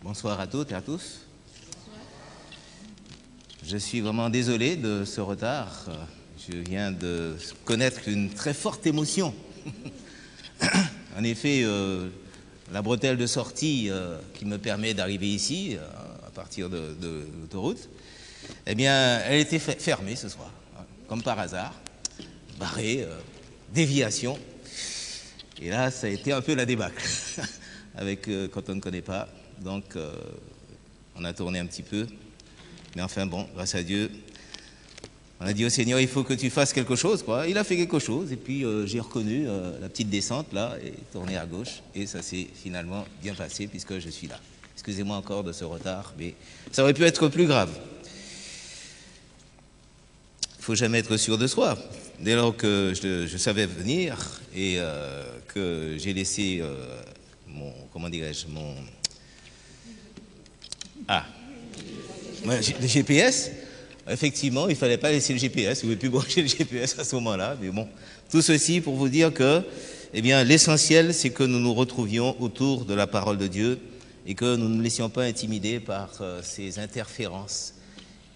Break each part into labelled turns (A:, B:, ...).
A: Bonsoir à toutes et à tous. Je suis vraiment désolé de ce retard. Je viens de connaître une très forte émotion. En effet, la bretelle de sortie qui me permet d'arriver ici, à partir de l'autoroute, eh bien, elle était fermée ce soir, comme par hasard, barrée, déviation. Et là, ça a été un peu la débâcle, avec quand on ne connaît pas. Donc, on a tourné un petit peu. Mais enfin, bon, grâce à Dieu, on a dit au Seigneur, il faut que tu fasses quelque chose, quoi. Il a fait quelque chose, et puis j'ai reconnu la petite descente, là, et tourné à gauche. Et ça s'est finalement bien passé, puisque je suis là. Excusez-moi encore de ce retard, mais ça aurait pu être plus grave. Il ne faut jamais être sûr de soi. Dès lors que je savais venir, et que j'ai laissé le GPS, effectivement, il ne fallait pas laisser le GPS, vous ne pouvez plus brancher le GPS à ce moment-là, mais bon, tout ceci pour vous dire que, eh bien, l'essentiel, c'est que nous nous retrouvions autour de la parole de Dieu et que nous ne nous laissions pas intimider par ces interférences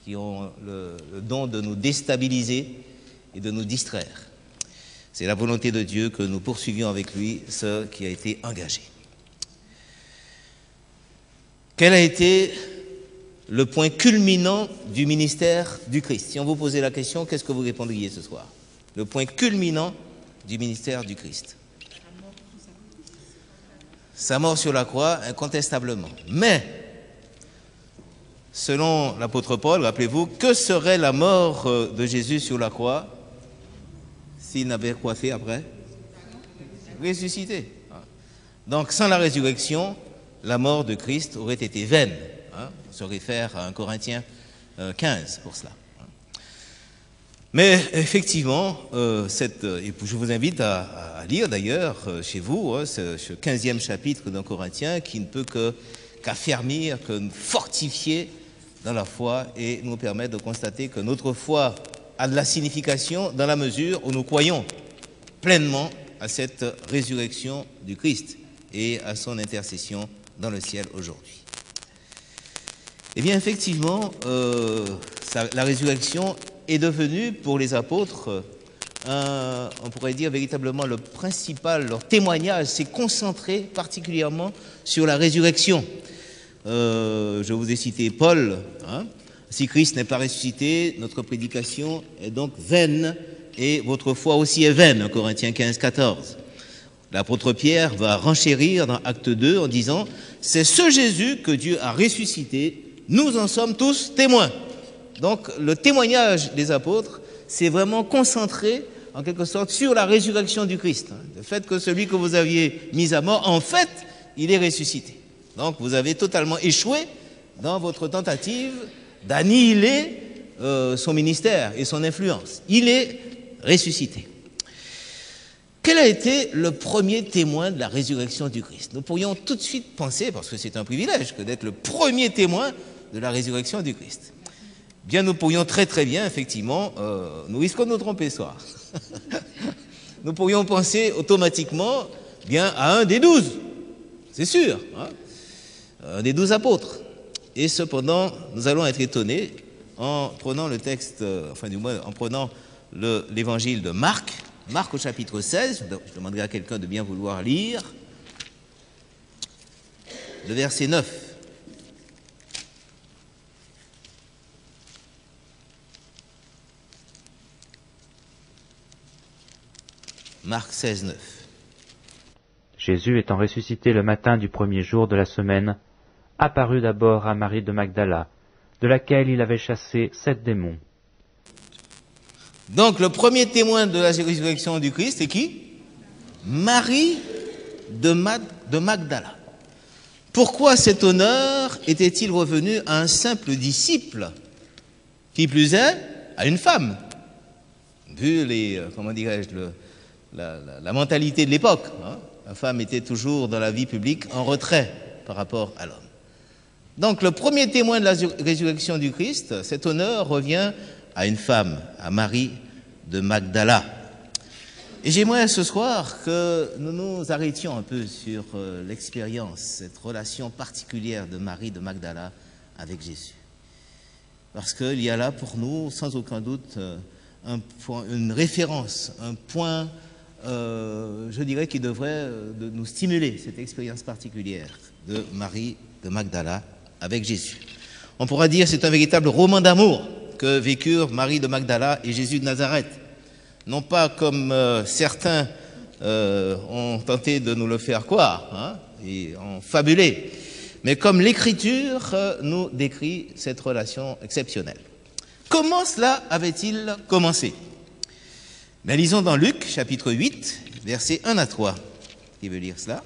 A: qui ont le don de nous déstabiliser et de nous distraire. C'est la volonté de Dieu que nous poursuivions avec lui ce qui a été engagé. Quel a été le point culminant du ministère du Christ? Si on vous posait la question, qu'est-ce que vous répondriez ce soir? Le point culminant du ministère du Christ. Sa mort sur la croix, incontestablement. Mais, selon l'apôtre Paul, rappelez-vous, que serait la mort de Jésus sur la croix s'il n'avait quoi fait après? Ressuscité. Donc, sans la résurrection, la mort de Christ aurait été vaine. On se réfère à 1 Corinthiens 15 pour cela. Mais effectivement, je vous invite à lire d'ailleurs chez vous ce 15e chapitre d'un Corinthiens qui ne peut qu'affermir, que fortifier dans la foi et nous permettre de constater que notre foi a de la signification dans la mesure où nous croyons pleinement à cette résurrection du Christ et à son intercession dans le ciel aujourd'hui. Eh bien, effectivement, la résurrection est devenue, pour les apôtres, on pourrait dire véritablement le principal, leur témoignage s'est concentré particulièrement sur la résurrection. Je vous ai cité Paul, si Christ n'est pas ressuscité, notre prédication est donc vaine, et votre foi aussi est vaine, Corinthiens 15, 14. L'apôtre Pierre va renchérir dans Acte 2 en disant « C'est ce Jésus que Dieu a ressuscité, nous en sommes tous témoins. » Donc le témoignage des apôtres s'est vraiment concentré en quelque sorte sur la résurrection du Christ. Le fait que celui que vous aviez mis à mort, en fait, il est ressuscité. Donc vous avez totalement échoué dans votre tentative d'annihiler son ministère et son influence. Il est ressuscité. Quel a été le premier témoin de la résurrection du Christ? Nous pourrions tout de suite penser, parce que c'est un privilège que d'être le premier témoin de la résurrection du Christ. Bien, nous pourrions très bien, effectivement, nous risquons de nous tromper ce soir. Nous pourrions penser automatiquement bien à un des 12, c'est sûr, un des 12 apôtres. Et cependant, nous allons être étonnés en prenant le texte, enfin du moins en prenant l'évangile de Marc au chapitre 16, je demanderai à quelqu'un de bien vouloir lire, le verset 9. Marc 16, 9.
B: Jésus étant ressuscité le matin du premier jour de la semaine, apparut d'abord à Marie de Magdala, de laquelle il avait chassé 7 démons.
A: Donc le premier témoin de la résurrection du Christ, c'est qui? Marie de Magdala. Pourquoi cet honneur était-il revenu à un simple disciple? Qui plus est, à une femme. Vu la mentalité de l'époque, la femme était toujours dans la vie publique en retrait par rapport à l'homme. Donc le premier témoin de la résurrection du Christ, cet honneur revient à une femme, à Marie de Magdala. Et j'aimerais ce soir que nous nous arrêtions un peu sur l'expérience, cette relation particulière de Marie de Magdala avec Jésus. Parce qu'il y a là pour nous, sans aucun doute, une référence, un point, je dirais, qui devrait nous stimuler, cette expérience particulière de Marie de Magdala avec Jésus. On pourra dire que c'est un véritable roman d'amour que vécurent Marie de Magdala et Jésus de Nazareth. Non pas comme certains ont tenté de nous le faire croire, hein, et ont fabulé, mais comme l'Écriture nous décrit cette relation exceptionnelle. Comment cela avait-il commencé? Mais lisons dans Luc, chapitre 8, versets 1 à 3. Qui veut lire cela?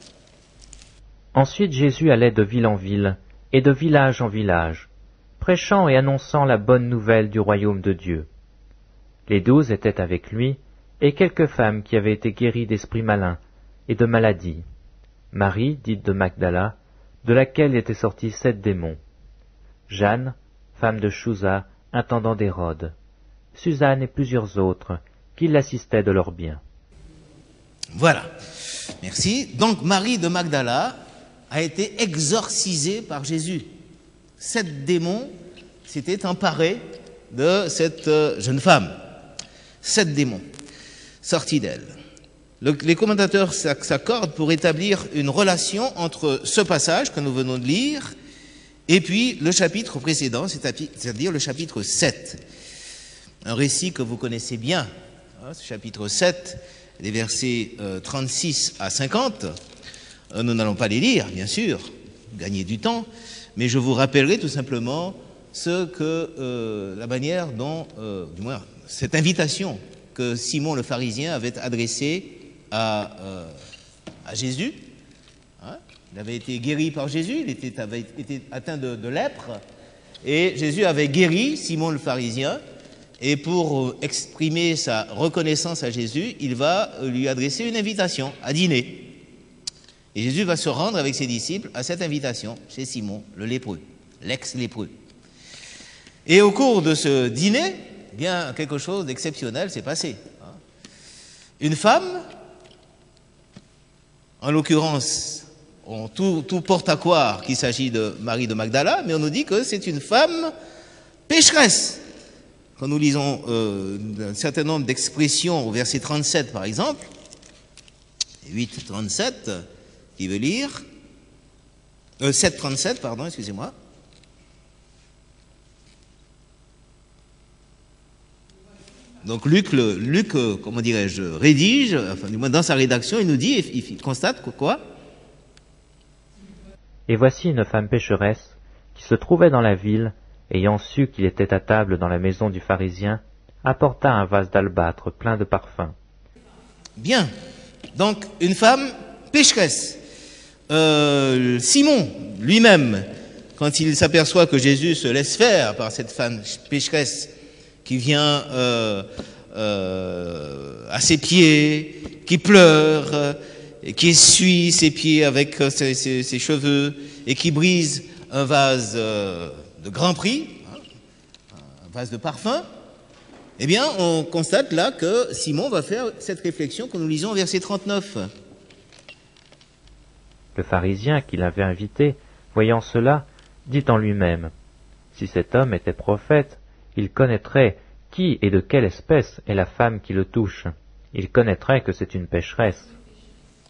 B: Ensuite Jésus allait de ville en ville et de village en village, prêchant et annonçant la bonne nouvelle du royaume de Dieu. Les 12 étaient avec lui, et quelques femmes qui avaient été guéries d'esprits malins et de maladies. Marie, dite de Magdala, de laquelle étaient sortis 7 démons. Jeanne, femme de Chouza, intendant d'Hérode. Suzanne et plusieurs autres, qui l'assistaient de leur bien.
A: Voilà. Merci. Donc Marie de Magdala a été exorcisée par Jésus. 7 démons s'étaient emparés de cette jeune femme. 7 démons sortis d'elle. Les commentateurs s'accordent pour établir une relation entre ce passage que nous venons de lire et puis le chapitre précédent, c'est-à-dire le chapitre 7. Un récit que vous connaissez bien, hein, ce chapitre 7, les versets 36 à 50. Nous n'allons pas les lire, bien sûr, gagner du temps, mais je vous rappellerai tout simplement la manière dont, du moins, cette invitation que Simon le pharisien avait adressée à Jésus. Hein, il avait été guéri par Jésus, il avait été atteint de lèpre, et Jésus avait guéri Simon le pharisien, et pour exprimer sa reconnaissance à Jésus, il va lui adresser une invitation à dîner. Et Jésus va se rendre avec ses disciples à cette invitation chez Simon, le lépreux, l'ex-lépreux. Et au cours de ce dîner, eh bien, quelque chose d'exceptionnel s'est passé. Une femme, en l'occurrence, tout porte à croire qu'il s'agit de Marie de Magdala, mais on nous dit que c'est une femme pécheresse. Quand nous lisons un certain nombre d'expressions au verset 37 par exemple, 8:37, qui veut lire, 7:37, pardon, excusez-moi. Donc Luc, comment dirais-je, rédige, enfin du moins dans sa rédaction, il nous dit, il constate quoi?
B: Et voici une femme pécheresse qui se trouvait dans la ville, ayant su qu'il était à table dans la maison du pharisien, apporta un vase d'albâtre plein de parfums. Bien,
A: donc une femme pécheresse. Simon lui-même, quand il s'aperçoit que Jésus se laisse faire par cette femme pécheresse qui vient à ses pieds, qui pleure, et qui essuie ses pieds avec ses cheveux et qui brise un vase de grand prix, un vase de parfum, eh bien, on constate là que Simon va faire cette réflexion que nous lisons au verset 39.
B: Le pharisien qui l'avait invité, voyant cela, dit en lui-même, « Si cet homme était prophète, il connaîtrait qui et de quelle espèce est la femme qui le touche. Il connaîtrait que c'est une pécheresse. »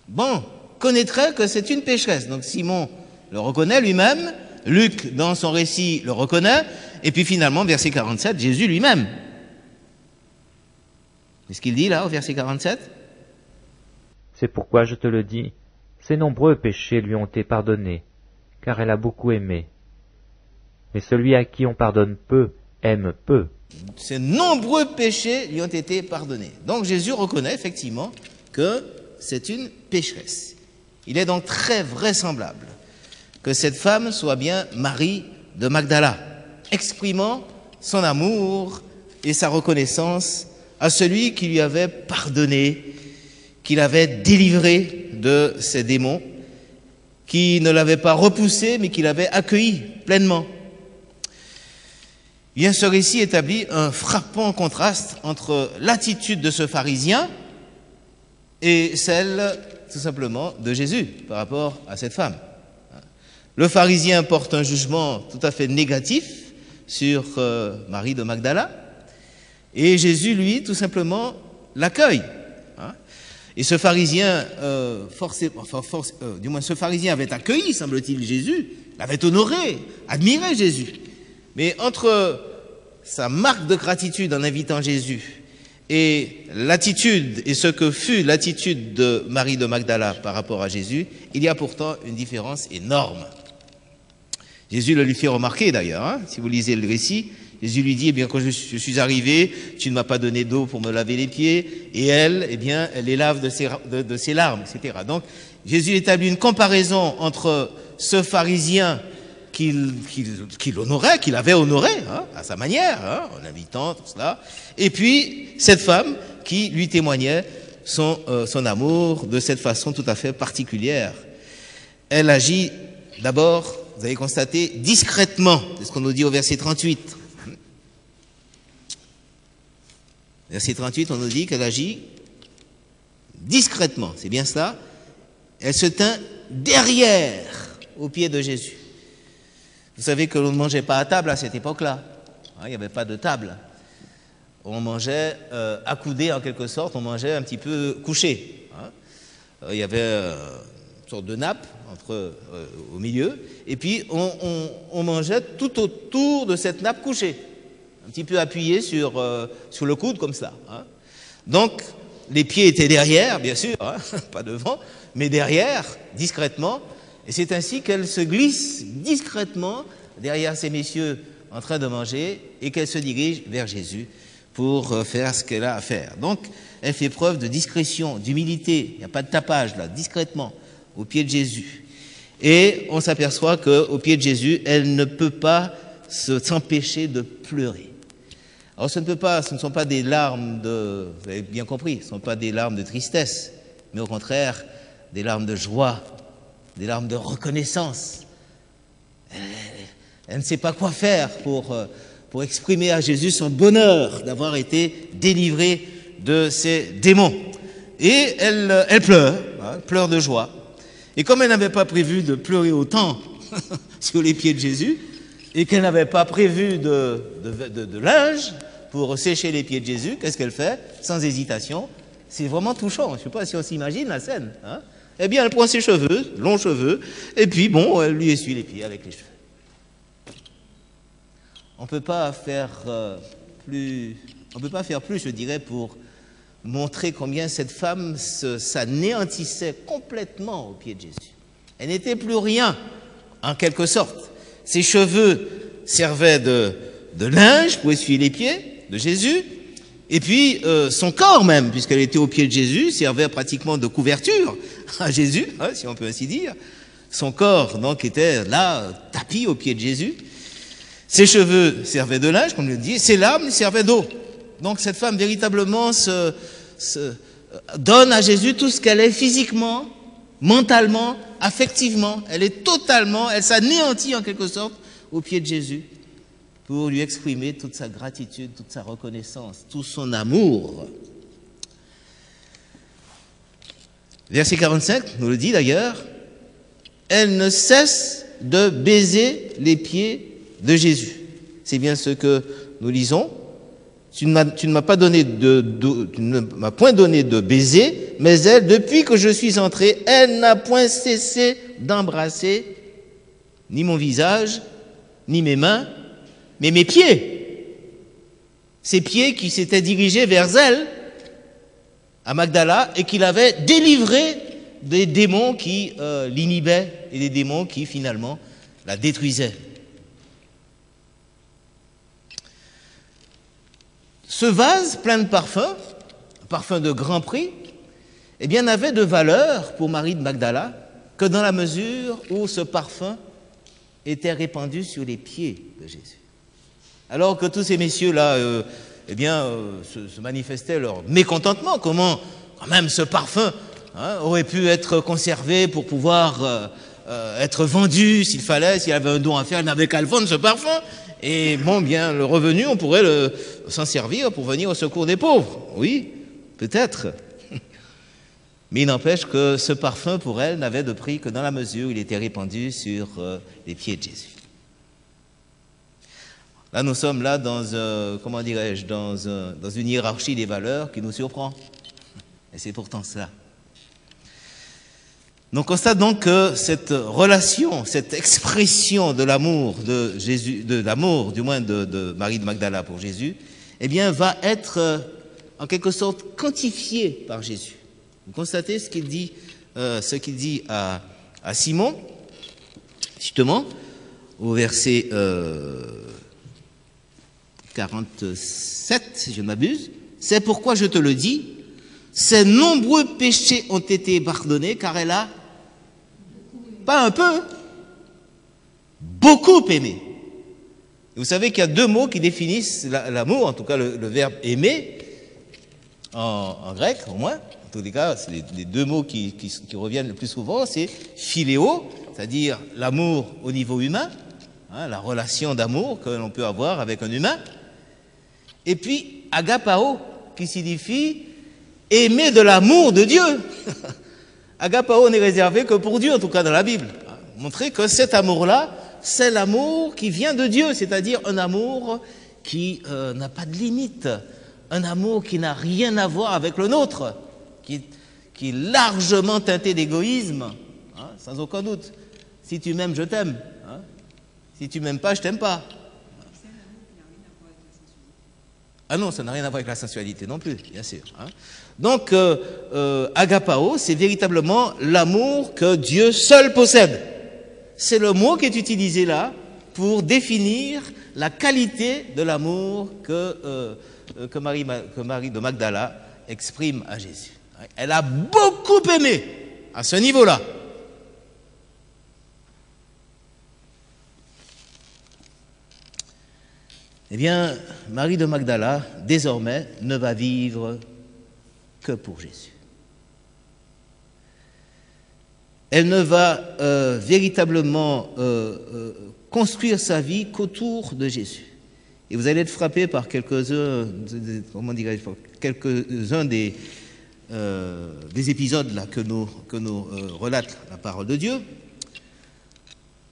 A: Bon, connaîtrait que c'est une pécheresse. Donc Simon le reconnaît lui-même, Luc dans son récit le reconnaît, et puis finalement, verset 47, Jésus lui-même. Qu'est-ce qu'il dit là au verset 47?
B: C'est pourquoi je te le dis, ses nombreux péchés lui ont été pardonnés, car elle a beaucoup aimé. Mais celui à qui on pardonne peu, aime peu.
A: Ses nombreux péchés lui ont été pardonnés. Donc Jésus reconnaît effectivement que c'est une pécheresse. Il est donc très vraisemblable que cette femme soit bien Marie de Magdala, exprimant son amour et sa reconnaissance à celui qui lui avait pardonné, qui l'avait délivré de ses démons, qui ne l'avait pas repoussé, mais qui l'avait accueilli pleinement. Bien, ce récit établit un frappant contraste entre l'attitude de ce pharisien et celle, tout simplement, de Jésus par rapport à cette femme. Le pharisien porte un jugement tout à fait négatif sur Marie de Magdala, et Jésus, lui, tout simplement, l'accueille. Et ce pharisien, ce pharisien avait accueilli, semble-t-il, Jésus, l'avait honoré, admiré Jésus. Mais entre sa marque de gratitude en invitant Jésus et l'attitude, et ce que fut l'attitude de Marie de Magdala par rapport à Jésus, il y a pourtant une différence énorme. Jésus le lui fait remarquer d'ailleurs, si vous lisez le récit. Jésus lui dit, eh bien, quand je suis arrivé, tu ne m'as pas donné d'eau pour me laver les pieds, et elle, eh bien, elle les lave de ses larmes, etc. Donc, Jésus établit une comparaison entre ce pharisien qu'il honorait, qu'il avait honoré, à sa manière, en invitant, tout cela, et puis cette femme qui lui témoignait son amour de cette façon tout à fait particulière. Elle agit d'abord, vous avez constaté, discrètement, c'est ce qu'on nous dit au verset 38. Verset 38, on nous dit qu'elle agit discrètement, c'est bien cela. Elle se tint derrière, aux pieds de Jésus. Vous savez que l'on ne mangeait pas à table à cette époque-là. Il n'y avait pas de table. On mangeait accoudé en quelque sorte, on mangeait un petit peu couché. Il y avait une sorte de nappe au milieu, et puis on mangeait tout autour de cette nappe couchée. Un petit peu appuyé sur le coude comme ça. Donc, les pieds étaient derrière, bien sûr, pas devant, mais derrière, discrètement. Et c'est ainsi qu'elle se glisse discrètement derrière ces messieurs en train de manger et qu'elle se dirige vers Jésus pour faire ce qu'elle a à faire. Donc, elle fait preuve de discrétion, d'humilité. Il n'y a pas de tapage là, discrètement, au pied de Jésus. Et on s'aperçoit qu'au pied de Jésus, elle ne peut pas s'empêcher de pleurer. Alors ce ne sont pas des larmes vous avez bien compris, ce ne sont pas des larmes de tristesse, mais au contraire, des larmes de joie, des larmes de reconnaissance. Elle ne sait pas quoi faire pour exprimer à Jésus son bonheur d'avoir été délivrée de ces démons. Et elle pleure de joie. Et comme elle n'avait pas prévu de pleurer autant sur les pieds de Jésus, et qu'elle n'avait pas prévu de linge pour sécher les pieds de Jésus, qu'est-ce qu'elle fait? Sans hésitation. C'est vraiment touchant. Je ne sais pas si on s'imagine la scène. Eh bien, elle prend ses cheveux, longs cheveux, et puis, bon, elle lui essuie les pieds avec les cheveux. On ne peut pas faire plus, je dirais, pour montrer combien cette femme s'anéantissait complètement aux pieds de Jésus. Elle n'était plus rien, en quelque sorte. Ses cheveux servaient de linge pour essuyer les pieds de Jésus, et puis son corps même, puisqu'elle était aux pieds de Jésus, servait pratiquement de couverture à Jésus, si on peut ainsi dire. Son corps, donc, était là, tapis aux pieds de Jésus. Ses cheveux servaient de linge, comme je le dis, ses larmes servaient d'eau. Donc cette femme véritablement donne à Jésus tout ce qu'elle est physiquement, mentalement, affectivement. Elle s'anéantit en quelque sorte aux pieds de Jésus pour lui exprimer toute sa gratitude, toute sa reconnaissance, tout son amour. Verset 45 nous le dit d'ailleurs, elle ne cesse de baiser les pieds de Jésus. C'est bien ce que nous lisons. Tu ne m'as point donné de baiser, mais elle, depuis que je suis entré, elle n'a point cessé d'embrasser ni mon visage, ni mes mains, mais mes pieds. Ces pieds qui s'étaient dirigés vers elle, à Magdala, et qui l'avaient délivrée des démons qui l'inhibaient et des démons qui finalement la détruisaient. Ce vase plein de parfums, parfums de grand prix, eh bien, n'avait de valeur pour Marie de Magdala que dans la mesure où ce parfum était répandu sur les pieds de Jésus. Alors que tous ces messieurs-là, se manifestaient leur mécontentement. Comment, quand même, ce parfum aurait pu être conservé pour pouvoir être vendu s'il fallait, s'il y avait un don à faire, il n'avait qu'à le vendre, ce parfum. Et bon, bien, le revenu, on pourrait s'en servir pour venir au secours des pauvres. Oui, peut-être. Mais il n'empêche que ce parfum, pour elle, n'avait de prix que dans la mesure où il était répandu sur les pieds de Jésus. Là, nous sommes là dans, comment dirais-je, dans une hiérarchie des valeurs qui nous surprend. Et c'est pourtant cela. Donc, on constate donc que cette relation, cette expression de l'amour de Jésus, de l'amour, du moins de Marie de Magdala pour Jésus, eh bien, va être en quelque sorte quantifiée par Jésus. Vous constatez ce qu'il dit à Simon, justement, au verset 47, si je ne m'abuse. C'est pourquoi je te le dis, ses nombreux péchés ont été pardonnés, car elle a, pas un peu, beaucoup aimé. Et vous savez qu'il y a deux mots qui définissent l'amour, en tout cas le verbe aimer, en grec au moins. En tous les cas, c'est les deux mots qui reviennent le plus souvent, c'est philéo, c'est-à-dire l'amour au niveau humain, hein, la relation d'amour que l'on peut avoir avec un humain, et puis agapao, qui signifie aimer de l'amour de Dieu. Agapao n'est réservé que pour Dieu, en tout cas dans la Bible. Montrer que cet amour-là, c'est l'amour qui vient de Dieu, c'est-à-dire un amour qui n'a pas de limite, un amour qui n'a rien à voir avec le nôtre, qui est largement teinté d'égoïsme, hein, sans aucun doute. Si tu m'aimes, je t'aime. Hein. Si tu m'aimes pas, je t'aime pas. Ah non, ça n'a rien à voir avec la sensualité non plus, bien sûr. Hein. Donc, agapao, c'est véritablement l'amour que Dieu seul possède. C'est le mot qui est utilisé là pour définir la qualité de l'amour que Marie de Magdala exprime à Jésus. Elle a beaucoup aimé à ce niveau-là. Eh bien, Marie de Magdala, désormais, ne va vivre que pour Jésus. Elle ne va véritablement construire sa vie qu'autour de Jésus. Et vous allez être frappé par quelques-uns des épisodes là, que nous relate la parole de Dieu.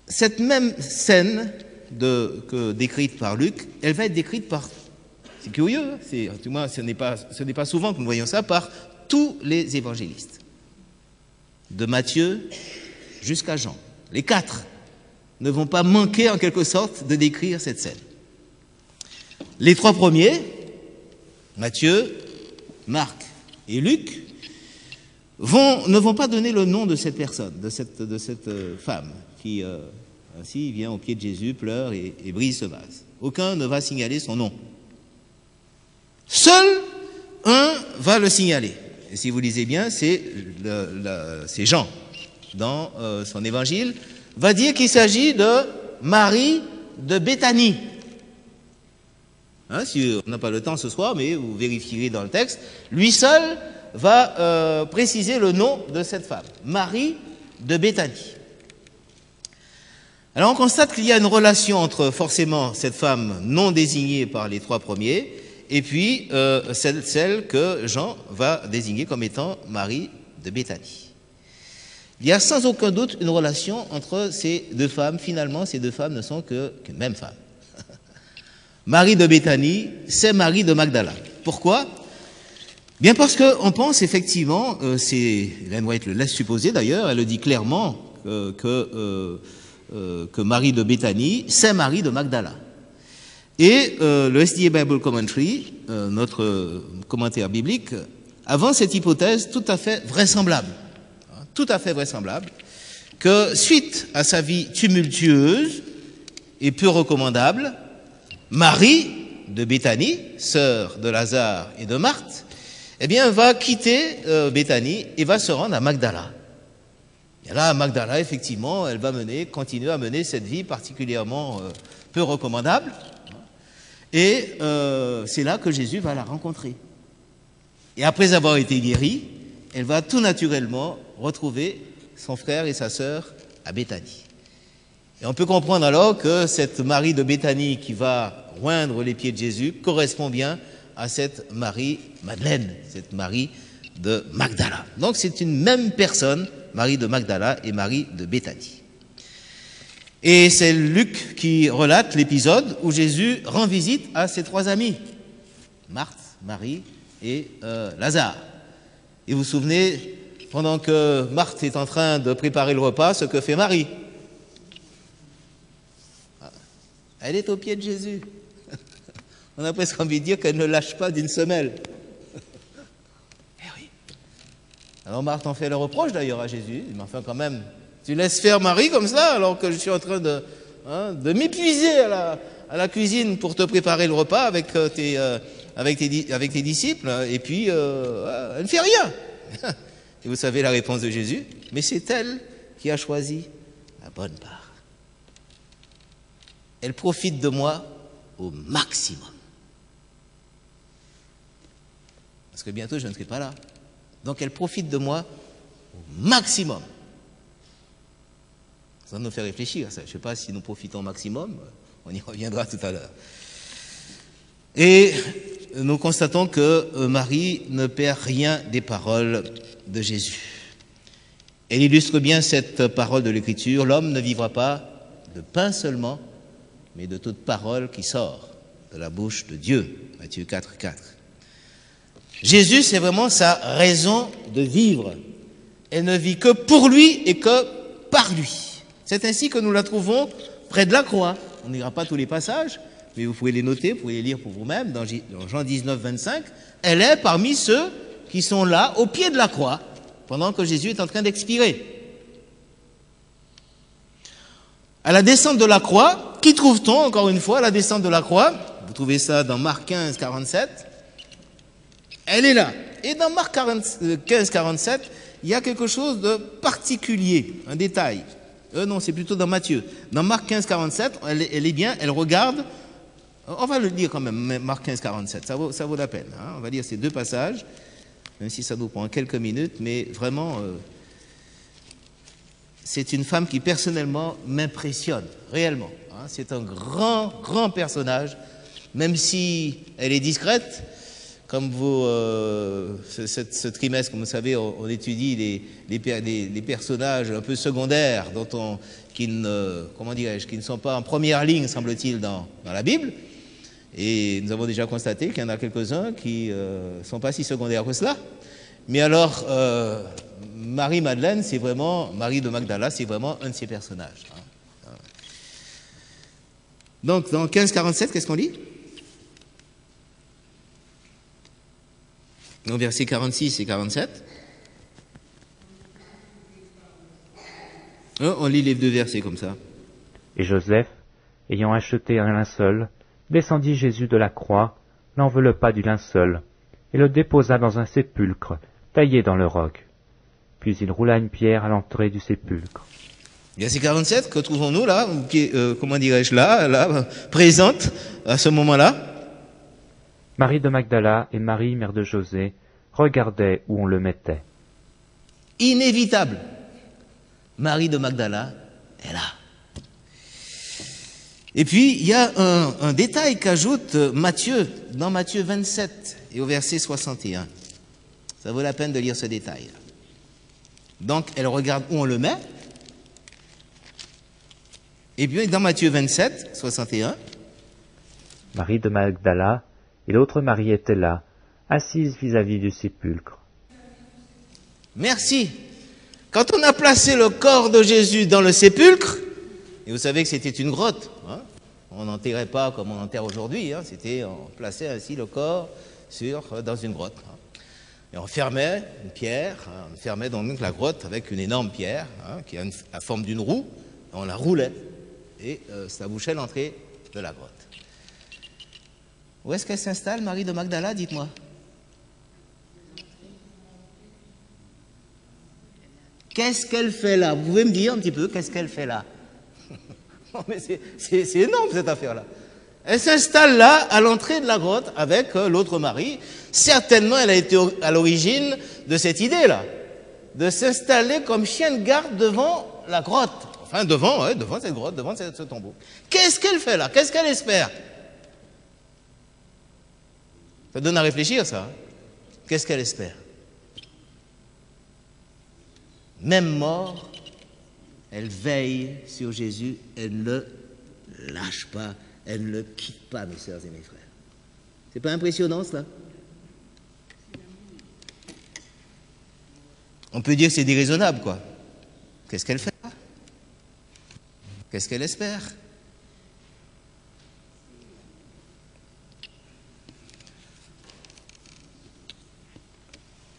A: Cette même scène décrite par Luc, elle va être décrite par, c'est curieux, du moins ce n'est pas souvent que nous voyons ça, par tous les évangélistes. De Matthieu jusqu'à Jean. Les quatre ne vont pas manquer en quelque sorte de décrire cette scène. Les trois premiers, Matthieu, Marc et Luc, ne vont pas donner le nom de cette personne, de cette femme qui ainsi vient au pied de Jésus, pleure et brise ce vase. Aucun ne va signaler son nom. Seul un va le signaler. Et si vous lisez bien, c'est Jean, dans son évangile, va dire qu'il s'agit de Marie de Béthanie. Hein, si on n'a pas le temps ce soir, mais vous vérifierez dans le texte, lui seul va préciser le nom de cette femme, Marie de Béthanie. Alors on constate qu'il y a une relation entre forcément cette femme non désignée par les trois premiers et puis celle que Jean va désigner comme étant Marie de Béthanie. Il y a sans aucun doute une relation entre ces deux femmes. Finalement, ces deux femmes ne sont qu'une même femme. Marie de Béthanie, c'est Marie de Magdala. Pourquoi ? Bien parce qu'on pense effectivement, Ellen White le laisse supposer d'ailleurs, elle le dit clairement que Marie de Béthanie, c'est Marie de Magdala. Et le SDA Bible Commentary, notre commentaire biblique, avance cette hypothèse tout à fait vraisemblable, que suite à sa vie tumultueuse et peu recommandable, Marie de Béthanie, sœur de Lazare et de Marthe, eh bien, va quitter Béthanie et va se rendre à Magdala. Et là, à Magdala, effectivement, elle va continuer à mener cette vie particulièrement peu recommandable. Et c'est là que Jésus va la rencontrer. Et après avoir été guérie, elle va tout naturellement retrouver son frère et sa sœur à Béthanie. Et on peut comprendre alors que cette Marie de Béthanie qui va oindre les pieds de Jésus correspond bien à cette Marie Madeleine, cette Marie de Magdala. Donc c'est une même personne, Marie de Magdala et Marie de Béthanie. Et c'est Luc qui relate l'épisode où Jésus rend visite à ses 3 amis, Marthe, Marie et Lazare. Et vous vous souvenez, pendant que Marthe est en train de préparer le repas, ce que fait Marie? Elle est au pied de Jésus. On a presque envie de dire qu'elle ne lâche pas d'une semelle. Eh oui. Alors Marthe en fait le reproche d'ailleurs à Jésus. Il m'en fait quand même, tu laisses faire Marie comme ça alors que je suis en train de m'épuiser à la cuisine pour te préparer le repas avec tes disciples. Et puis, elle ne fait rien. Et vous savez la réponse de Jésus? Mais c'est elle qui a choisi la bonne part. Elle profite de moi au maximum. Parce que bientôt, je ne serai pas là. Donc, elle profite de moi au maximum. Ça nous fait réfléchir. Ça. Je ne sais pas si nous profitons au maximum. On y reviendra tout à l'heure. Et nous constatons que Marie ne perd rien des paroles de Jésus. Elle illustre bien cette parole de l'Écriture. L'homme ne vivra pas de pain seulement, mais de toute parole qui sort de la bouche de Dieu. Matthieu 4, 4. Jésus, c'est vraiment sa raison de vivre. Elle ne vit que pour lui et que par lui. C'est ainsi que nous la trouvons près de la croix. On n'ira pas tous les passages, mais vous pouvez les noter, vous pouvez les lire pour vous-même. Dans Jean 19, 25, elle est parmi ceux qui sont là, au pied de la croix, pendant que Jésus est en train d'expirer. À la descente de la croix, qui trouve-t-on, encore une fois, à la descente de la croix? Vous trouvez ça dans Marc 15, 47. Elle est là. Et dans Marc 15, 47, il y a quelque chose de particulier, un détail. Non, c'est plutôt dans Matthieu. Dans Marc 15, 47, elle est bien, elle regarde. On va le lire quand même, Marc 15, 47, ça vaut la peine. Hein. On va lire ces 2 passages, même si ça nous prend quelques minutes, mais vraiment... c'est une femme qui personnellement m'impressionne, réellement. C'est un grand personnage, même si elle est discrète. Comme vous, ce trimestre, comme vous savez, on étudie les personnages un peu secondaires qui ne sont pas en première ligne, semble-t-il, dans la Bible. Et nous avons déjà constaté qu'il y en a quelques-uns qui ne sont pas si secondaires que cela. Mais alors, Marie-Madeleine, c'est vraiment, Marie de Magdala, c'est vraiment un de ces personnages. Donc, dans 15-47, qu'est-ce qu'on lit? Dans versets 46 et 47. On lit les 2 versets comme ça.
B: Et Joseph, ayant acheté un linceul, descendit Jésus de la croix, l'enveloppa du linceul, et le déposa dans un sépulcre, taillé dans le roc. Puis il roula une pierre à l'entrée du sépulcre.
A: Verset 47, que trouvons-nous là, là, présente à ce moment-là?
B: Marie de Magdala et Marie, mère de José, regardaient où on le mettait.
A: Inévitable. Marie de Magdala est là. Et puis, il y a un détail qu'ajoute Matthieu, dans Matthieu 27 et au verset 61. Ça vaut la peine de lire ce détail. Donc, elle regarde où on le met. Et puis, dans Matthieu 27, 61.
B: Marie de Magdala et l'autre Marie étaient là, assise vis-à-vis du sépulcre.
A: Merci. Quand on a placé le corps de Jésus dans le sépulcre, et vous savez que c'était une grotte, hein, on n'enterrait pas comme on enterre aujourd'hui, hein, on plaçait ainsi le corps dans une grotte. Hein. Et on fermait une pierre, hein, on fermait donc la grotte avec une énorme pierre, hein, qui a la forme d'une roue, on la roulait, et ça bouchait l'entrée de la grotte. Où est-ce qu'elle s'installe, Marie de Magdala, dites-moi? Qu'est-ce qu'elle fait là? Vous pouvez me dire un petit peu, qu'est-ce qu'elle fait là? Non, mais c'est énorme cette affaire-là. Elle s'installe là, à l'entrée de la grotte, avec l'autre Marie. Certainement, elle a été à l'origine de cette idée-là, de s'installer comme chien de garde devant la grotte. Enfin, devant cette grotte, devant ce tombeau. Qu'est-ce qu'elle fait là? Qu'est-ce qu'elle espère? Ça donne à réfléchir, ça. Qu'est-ce qu'elle espère? même mort, elle veille sur Jésus, elle ne le lâche pas, elle ne le quitte pas, mes sœurs et mes frères. C'est pas impressionnant, cela? On peut dire que c'est déraisonnable, quoi. Qu'est-ce qu'elle fait? Qu'est-ce qu'elle espère?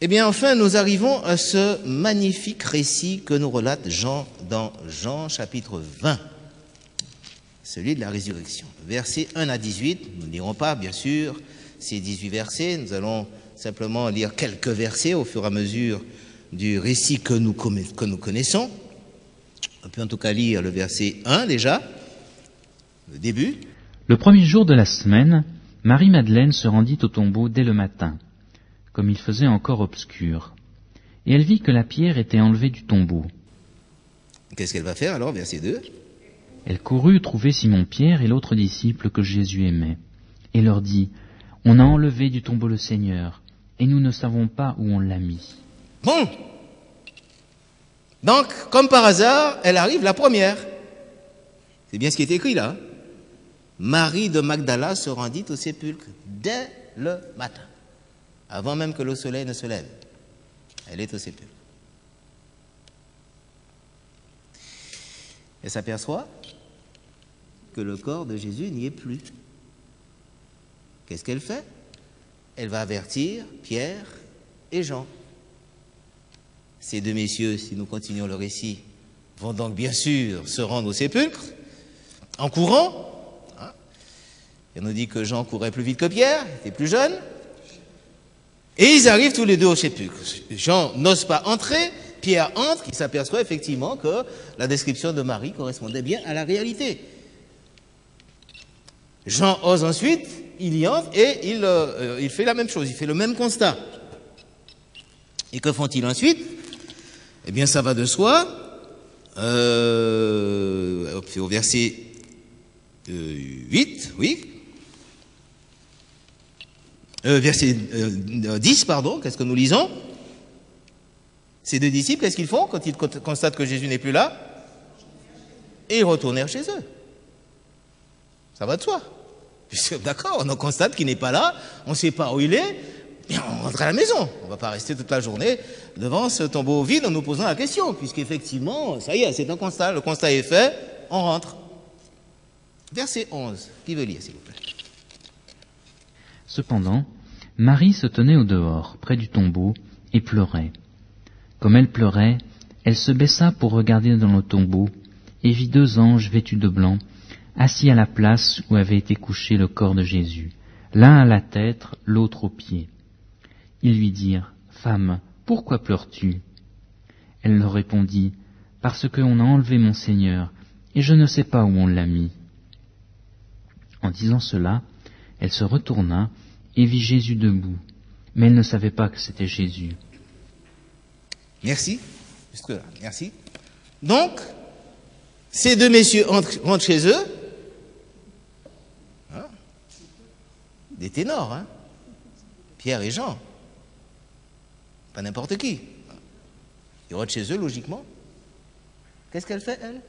A: Eh bien, enfin, nous arrivons à ce magnifique récit que nous relate Jean dans Jean chapitre 20, celui de la résurrection. Versets 1 à 18, nous ne lirons pas, bien sûr, ces 18 versets, nous allons simplement lire quelques versets au fur et à mesure du récit que nous connaissons. On peut en tout cas lire le verset 1 déjà, le début.
B: Le premier jour de la semaine, Marie-Madeleine se rendit au tombeau dès le matin, comme il faisait encore obscur, et elle vit que la pierre était enlevée du tombeau.
A: Qu'est-ce qu'elle va faire alors, verset 2?
B: Elle courut trouver Simon-Pierre et l'autre disciple que Jésus aimait, et leur dit, « On a enlevé du tombeau le Seigneur, et nous ne savons pas où on l'a mis. »
A: Bon. Donc, comme par hasard, elle arrive la première. C'est bien ce qui est écrit là. Marie de Magdala se rendit au sépulcre dès le matin, avant même que le soleil ne se lève. Elle est au sépulcre. Elle s'aperçoit que le corps de Jésus n'y est plus. Qu'est-ce qu'elle fait? Elle va avertir Pierre et Jean. Ces deux messieurs, si nous continuons le récit, vont donc bien sûr se rendre au sépulcre, en courant. On nous dit que Jean courait plus vite que Pierre, il était plus jeune. Et ils arrivent tous les deux au sépulcre. Jean n'ose pas entrer, Pierre entre, il s'aperçoit effectivement que la description de Marie correspondait bien à la réalité. Jean ose ensuite, il y entre et il fait la même chose, il fait le même constat. Et que font-ils ensuite? Eh bien, ça va de soi. Au verset 8, oui. Verset 10, pardon, qu'est-ce que nous lisons? Ces deux disciples, qu'est-ce qu'ils font quand ils constatent que Jésus n'est plus là? Et ils retournèrent chez eux. Ça va de soi. D'accord, on constate qu'il n'est pas là, on ne sait pas où il est, bien on rentre à la maison. On ne va pas rester toute la journée devant ce tombeau vide en nous posant la question, puisqu'effectivement, ça y est, c'est un constat, le constat est fait, on rentre. Verset 11, qui veut lire s'il vous plaît?
B: Cependant, Marie se tenait au dehors, près du tombeau, et pleurait. Comme elle pleurait, elle se baissa pour regarder dans le tombeau, et vit deux anges vêtus de blanc, assis à la place où avait été couché le corps de Jésus, l'un à la tête, l'autre aux pieds. Ils lui dirent, « Femme, pourquoi pleures-tu » Elle leur répondit, « Parce qu'on a enlevé mon Seigneur, et je ne sais pas où on l'a mis. » En disant cela, elle se retourna et vit Jésus debout, mais elle ne savait pas que c'était Jésus.
A: Merci. Jusque-là, merci. Donc, ces deux messieurs rentrent chez eux. Hein, des ténors, hein, Pierre et Jean. Pas n'importe qui. Ils rentrent chez eux, logiquement. Qu'est-ce qu'elle fait, elle?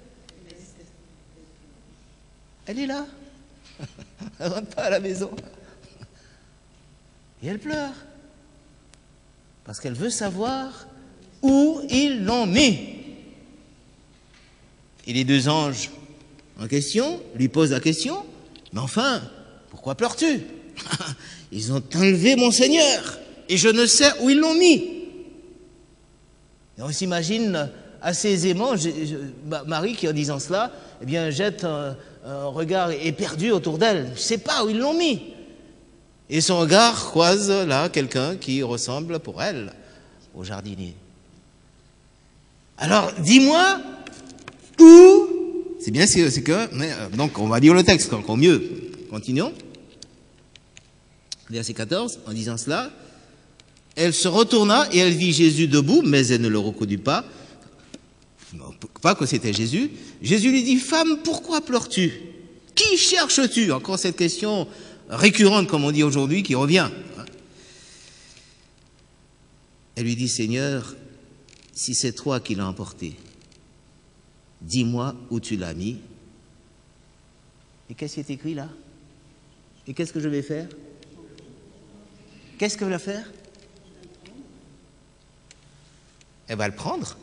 A: Elle est là. Elle ne rentre pas à la maison. Et elle pleure. Parce qu'elle veut savoir où ils l'ont mis. Et les deux anges en question lui posent la question, mais enfin, pourquoi pleures-tu? Ils ont enlevé mon Seigneur et je ne sais où ils l'ont mis. Et on s'imagine assez aisément Marie qui, en disant cela, eh bien, jette un regard éperdu autour d'elle. Je ne sais pas où ils l'ont mis. Et son regard croise là quelqu'un qui ressemble pour elle au jardinier. Alors, dis-moi où. C'est bien, c'est que. Donc, on va lire le texte encore mieux. Continuons. Verset 14, en disant cela, elle se retourna et elle vit Jésus debout, mais elle ne le reconnut pas. Non, pas que c'était Jésus. Jésus lui dit, femme, pourquoi pleures-tu? Qui cherches-tu? Encore cette question récurrente, comme on dit aujourd'hui, qui revient. Elle lui dit, Seigneur, si c'est toi qui l'as emporté, dis-moi où tu l'as mis. Et qu'est-ce qui est écrit là? Et qu'est-ce que je vais faire? Qu'est-ce qu'elle va faire? Elle va le prendre.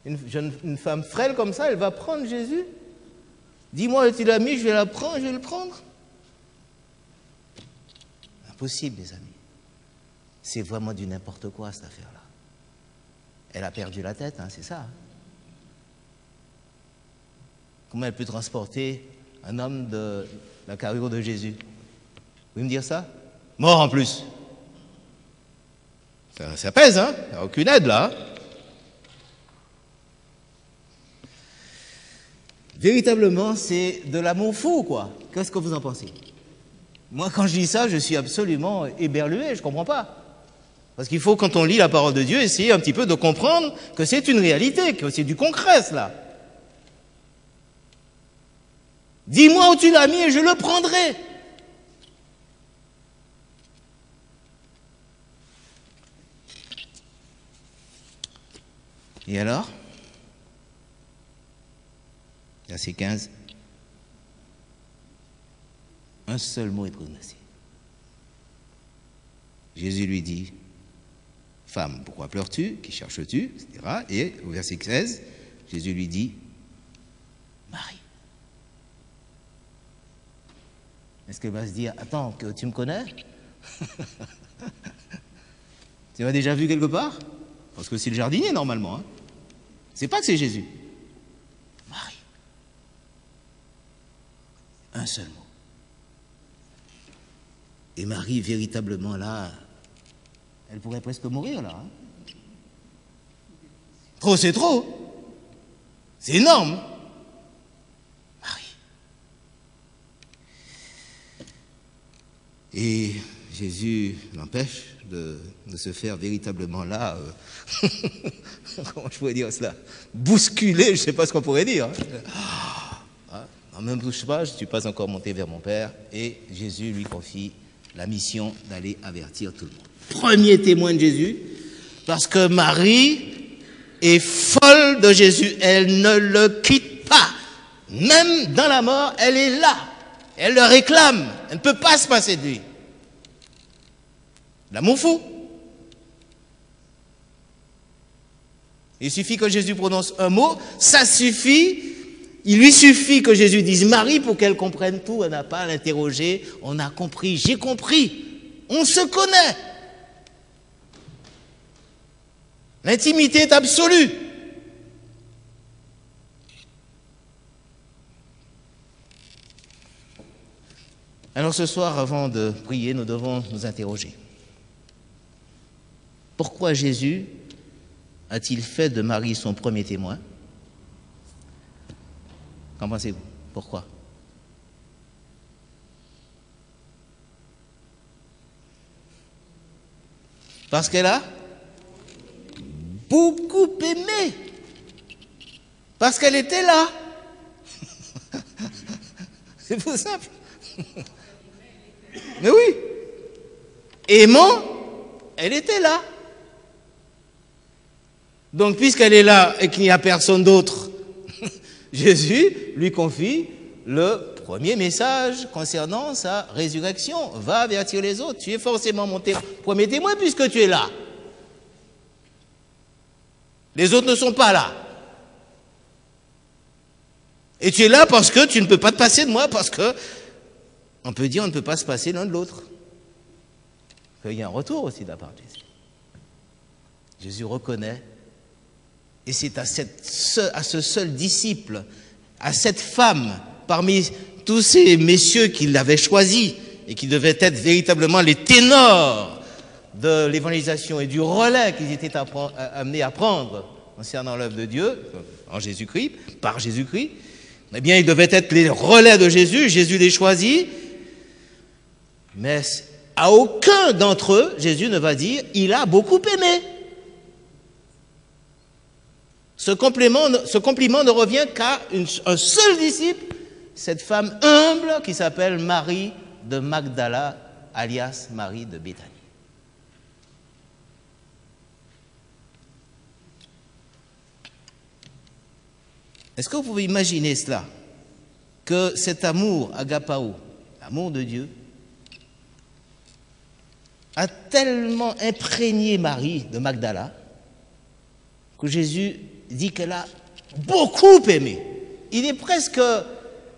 A: Une femme frêle comme ça, elle va prendre Jésus. Dis-moi où tu l'as mis, je vais la prendre, je vais le prendre. Impossible, les amis. C'est vraiment du n'importe quoi, cette affaire-là. Elle a perdu la tête, hein, c'est ça. Comment elle peut transporter un homme de la carrure de Jésus? Vous pouvez me dire ça? Mort en plus. Ça pèse, hein? Il n'y a aucune aide là. Véritablement, c'est de l'amour fou, quoi. Qu'est-ce que vous en pensez? Moi, quand je dis ça, je suis absolument éberlué, je ne comprends pas. Parce qu'il faut, quand on lit la parole de Dieu, essayer un petit peu de comprendre que c'est une réalité, que c'est du concret, cela. Dis-moi où tu l'as mis et je le prendrai. Et alors? Verset 15. Un seul mot est prononcé. Jésus lui dit, femme, pourquoi pleures-tu? Qui cherches-tu? Etc. Et au verset 16, Jésus lui dit, Marie. Est-ce qu'elle va se dire, attends, que tu me connais? Tu m'as déjà vu quelque part? Parce que c'est le jardinier normalement. Hein. C'est pas que c'est Jésus. Marie. Un seul mot. Et Marie, véritablement là, elle pourrait presque mourir là. Hein. Trop, c'est trop. C'est énorme. Marie. Et Jésus l'empêche de se faire véritablement là, comment je pourrais dire cela, bousculer, je ne sais pas ce qu'on pourrait dire. Hein. Non, ne me touche pas, je ne suis pas encore monté vers mon Père. Et Jésus lui confie la mission d'aller avertir tout le monde. Premier témoin de Jésus, parce que Marie est folle de Jésus, elle ne le quitte pas. Même dans la mort, elle est là. Elle le réclame. Elle ne peut pas se passer de lui. L'amour fou. Il suffit que Jésus prononce un mot, ça suffit. Il lui suffit que Jésus dise Marie pour qu'elle comprenne tout. Elle n'a pas à l'interroger. On a compris, j'ai compris. On se connaît. L'intimité est absolue. Alors ce soir, avant de prier, nous devons nous interroger. Pourquoi Jésus a-t-il fait de Marie son premier témoin? Qu'en pensez-vous? Pourquoi? Parce qu'elle a beaucoup aimé. Parce qu'elle était là. C'est tout simple. Mais oui. Aimant, elle était là. Donc, puisqu'elle est là et qu'il n'y a personne d'autre, Jésus lui confie le premier message concernant sa résurrection. Va avertir les autres. Tu es forcément mon premier témoin puisque tu es là. Les autres ne sont pas là. Et tu es là parce que tu ne peux pas te passer de moi, parce que on peut dire on ne peut pas se passer l'un de l'autre. Il y a un retour aussi de la part de Jésus. Jésus reconnaît. Et c'est à ce seul disciple, à cette femme, parmi tous ces messieurs qu'il avait choisis et qui devaient être véritablement les ténors de l'évangélisation et du relais qu'ils étaient amenés à prendre concernant l'œuvre de Dieu, en Jésus-Christ, par Jésus-Christ, eh bien, ils devaient être les relais de Jésus. Jésus les choisit, mais à aucun d'entre eux, Jésus ne va dire « il a beaucoup aimé ». Ce compliment ne revient qu'à un seul disciple, cette femme humble qui s'appelle Marie de Magdala, alias Marie de Béthanie. Est-ce que vous pouvez imaginer cela? Que cet amour, agapao, l'amour de Dieu, a tellement imprégné Marie de Magdala que Jésus dit qu'elle a beaucoup aimé. Il est presque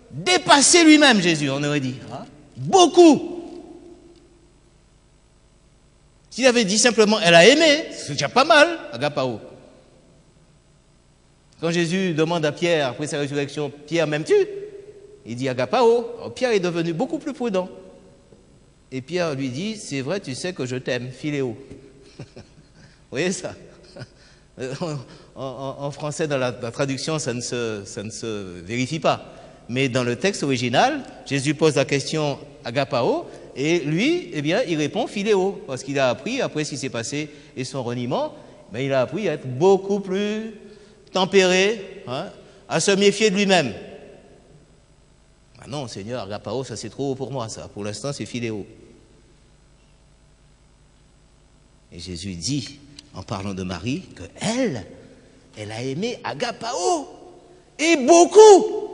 A: dépassé lui-même, Jésus, on aurait dit. Hein? Beaucoup. S'il avait dit simplement elle a aimé, c'est déjà pas mal, agapao. Quand Jésus demande à Pierre, après sa résurrection, Pierre, m'aimes-tu? Il dit agapao. Alors, Pierre est devenu beaucoup plus prudent. Et Pierre lui dit, c'est vrai, tu sais que je t'aime, philéo. Vous voyez ça? En français, dans la traduction, ça ne se vérifie pas. Mais dans le texte original, Jésus pose la question agapao, et lui, eh bien, il répond philéo, parce qu'il a appris, après ce qui s'est passé et son reniement, ben, il a appris à être beaucoup plus tempéré, hein, à se méfier de lui-même. Ah non, Seigneur, agapao, ça c'est trop haut pour moi, ça. Pour l'instant, c'est philéo. Et Jésus dit, en parlant de Marie, que elle a aimé agapao, et beaucoup.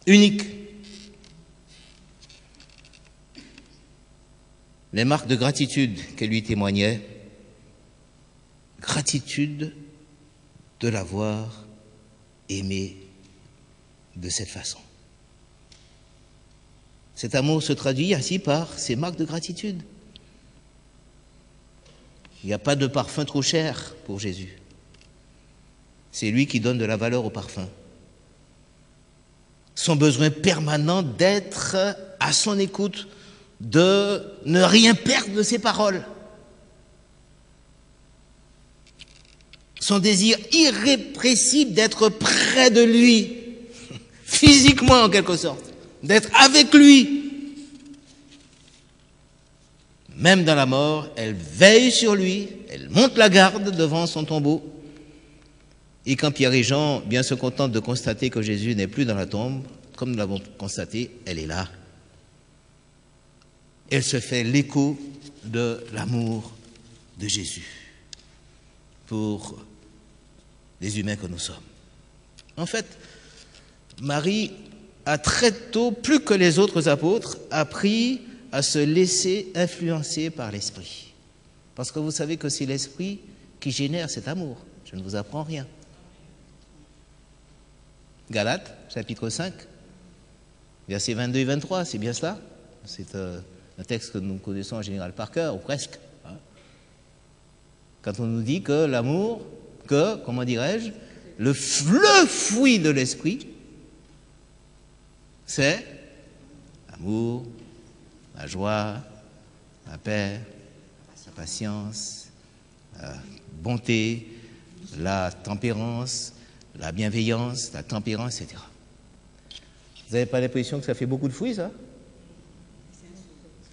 A: Unique. Les marques de gratitude qu'elle lui témoignait, gratitude de l'avoir aimé de cette façon. Cet amour se traduit ainsi par ces marques de gratitude. Il n'y a pas de parfum trop cher pour Jésus. C'est lui qui donne de la valeur au parfum. Son besoin permanent d'être à son écoute, de ne rien perdre de ses paroles. Son désir irrépressible d'être près de lui, physiquement en quelque sorte, d'être avec lui. Même dans la mort, elle veille sur lui, elle monte la garde devant son tombeau. Et quand Pierre et Jean bien se contentent de constater que Jésus n'est plus dans la tombe, comme nous l'avons constaté, elle est là. Elle se fait l'écho de l'amour de Jésus pour les humains que nous sommes. En fait, Marie a très tôt, plus que les autres apôtres, appris à se laisser influencer par l'Esprit. Parce que vous savez que c'est l'Esprit qui génère cet amour. Je ne vous apprends rien. Galates, chapitre 5, versets 22 et 23, c'est bien cela? C'est un texte que nous connaissons en général par cœur, ou presque. Hein? Quand on nous dit que l'amour, comment dirais-je, le fruit de l'esprit, c'est l'amour, la joie, la paix, la patience, la bonté, la tempérance, la bienveillance, la tempérance, etc. Vous n'avez pas l'impression que ça fait beaucoup de fruits, ça?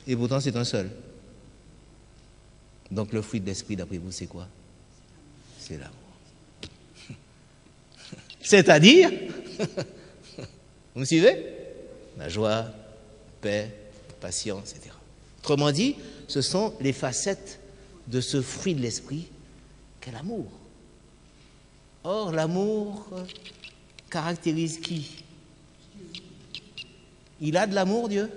A: Et pourtant, c'est un seul. Donc, le fruit de l'esprit, d'après vous, c'est quoi? C'est l'amour. C'est-à-dire, vous me suivez? La joie, la paix, la patience, etc. Autrement dit, ce sont les facettes de ce fruit de l'esprit qu'est l'amour. Or, l'amour caractérise qui? Il a de l'amour, Dieu?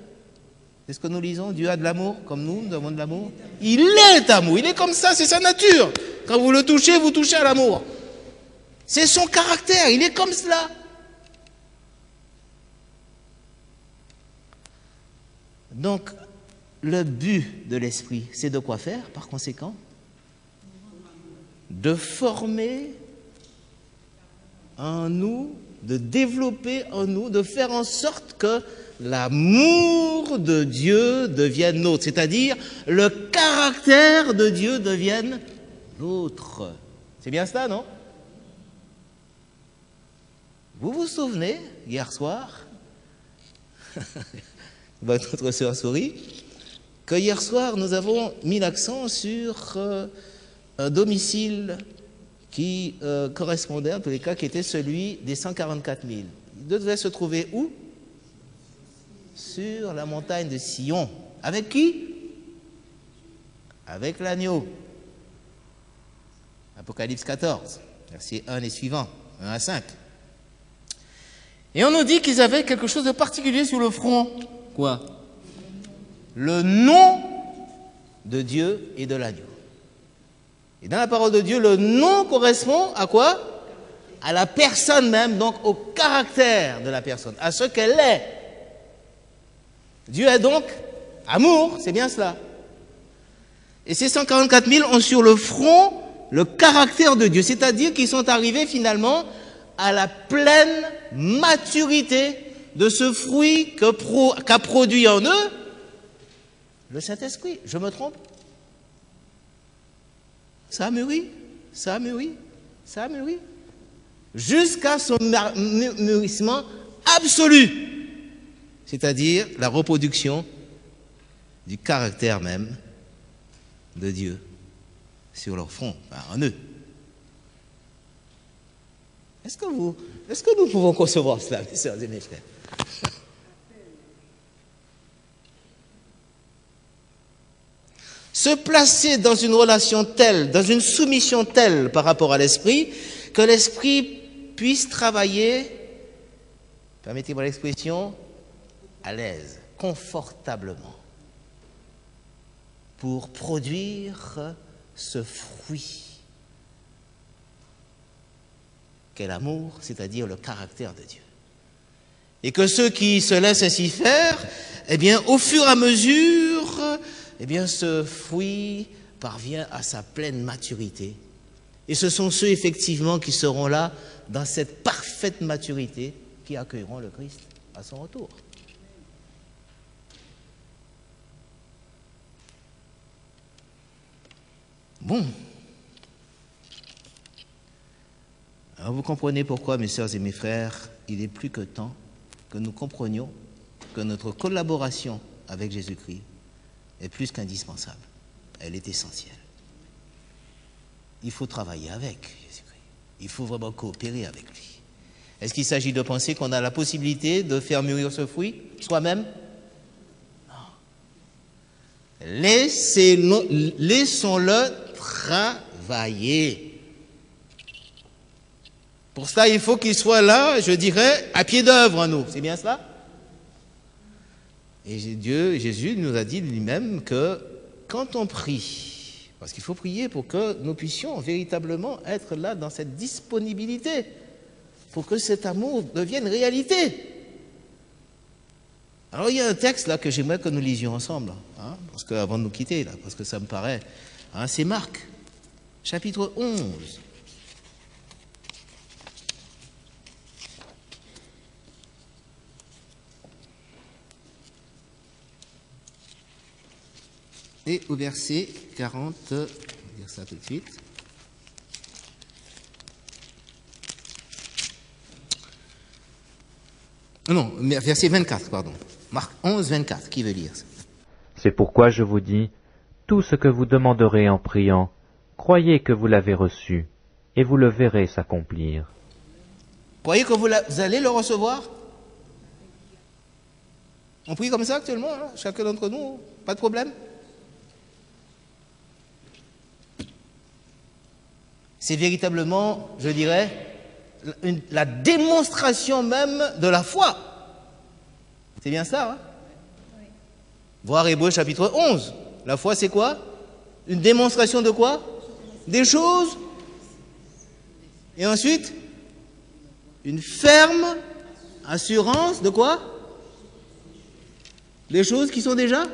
A: C'est ce que nous lisons, Dieu a de l'amour, comme nous avons de l'amour. Il est amour, il est comme ça, c'est sa nature. Quand vous le touchez, vous touchez à l'amour. C'est son caractère, il est comme cela. Donc, le but de l'esprit, c'est de quoi faire, par conséquent? De former en nous, de développer en nous, de faire en sorte que l'amour de Dieu devienne nôtre, c'est-à-dire le caractère de Dieu devienne nôtre. C'est bien cela, non? Vous vous souvenez, hier soir, votre sœur sourit, que hier soir, nous avons mis l'accent sur un domicile qui correspondait, en tous les cas, qui était celui des 144 000. Il devait se trouver où? Sur la montagne de Sion. Avec qui? Avec l'agneau. Apocalypse 14, versets 1 et suivants, 1 à 5. Et on nous dit qu'ils avaient quelque chose de particulier sur le front. Quoi? Le nom de Dieu et de l'agneau. Et dans la parole de Dieu, le nom correspond à quoi? À la personne même, donc au caractère de la personne, à ce qu'elle est. Dieu est donc amour, c'est bien cela. Et ces 144 000 ont sur le front le caractère de Dieu, c'est-à-dire qu'ils sont arrivés finalement à la pleine maturité de ce fruit qu'a produit en eux le Saint-Esprit. Je me trompe? Ça a mûri, ça a mûri, ça a mûri, jusqu'à son mûrissement absolu, c'est-à-dire la reproduction du caractère même de Dieu sur leur front, en eux. Est-ce que nous pouvons concevoir cela, mes sœurs et mes frères? Se placer dans une relation telle, dans une soumission telle par rapport à l'esprit, que l'esprit puisse travailler, permettez-moi l'expression, à l'aise, confortablement, pour produire ce fruit qu'est l'amour, c'est-à-dire le caractère de Dieu. Et que ceux qui se laissent ainsi faire, eh bien, au fur et à mesure, eh bien, ce fruit parvient à sa pleine maturité. Et ce sont ceux, effectivement, qui seront là, dans cette parfaite maturité, qui accueilleront le Christ à son retour. Bon. Alors, vous comprenez pourquoi, mes sœurs et mes frères, il est plus que temps que nous comprenions que notre collaboration avec Jésus-Christ est plus qu'indispensable. Elle est essentielle. Il faut travailler avec Jésus-Christ. Il faut vraiment coopérer avec lui. Est-ce qu'il s'agit de penser qu'on a la possibilité de faire mûrir ce fruit soi-même? Non. Laissons-le travailler. Pour cela, il faut qu'il soit là, je dirais, à pied d'œuvre en nous. C'est bien cela? Et Jésus nous a dit lui-même que quand on prie, parce qu'il faut prier pour que nous puissions véritablement être là dans cette disponibilité, pour que cet amour devienne réalité. Alors il y a un texte là que j'aimerais que nous lisions ensemble, hein, parce que, avant de nous quitter, là, parce que ça me paraît, hein, c'est Marc, chapitre 11. Et au verset 40, on va dire ça tout de suite. Non, verset 24, pardon. Marc 11, 24, qui veut lire ça?
B: C'est pourquoi je vous dis, tout ce que vous demanderez en priant, croyez que vous l'avez reçu, et vous le verrez s'accomplir.
A: Croyez que vous allez le recevoir? On prie comme ça actuellement, hein, chacun d'entre nous, pas de problème? C'est véritablement, je dirais, la démonstration même de la foi. C'est bien ça, hein? Oui. Voir Hébreux chapitre 11. La foi, c'est quoi? Une démonstration de quoi? Des choses. Et ensuite, une ferme assurance de quoi? Des choses qui sont déjà?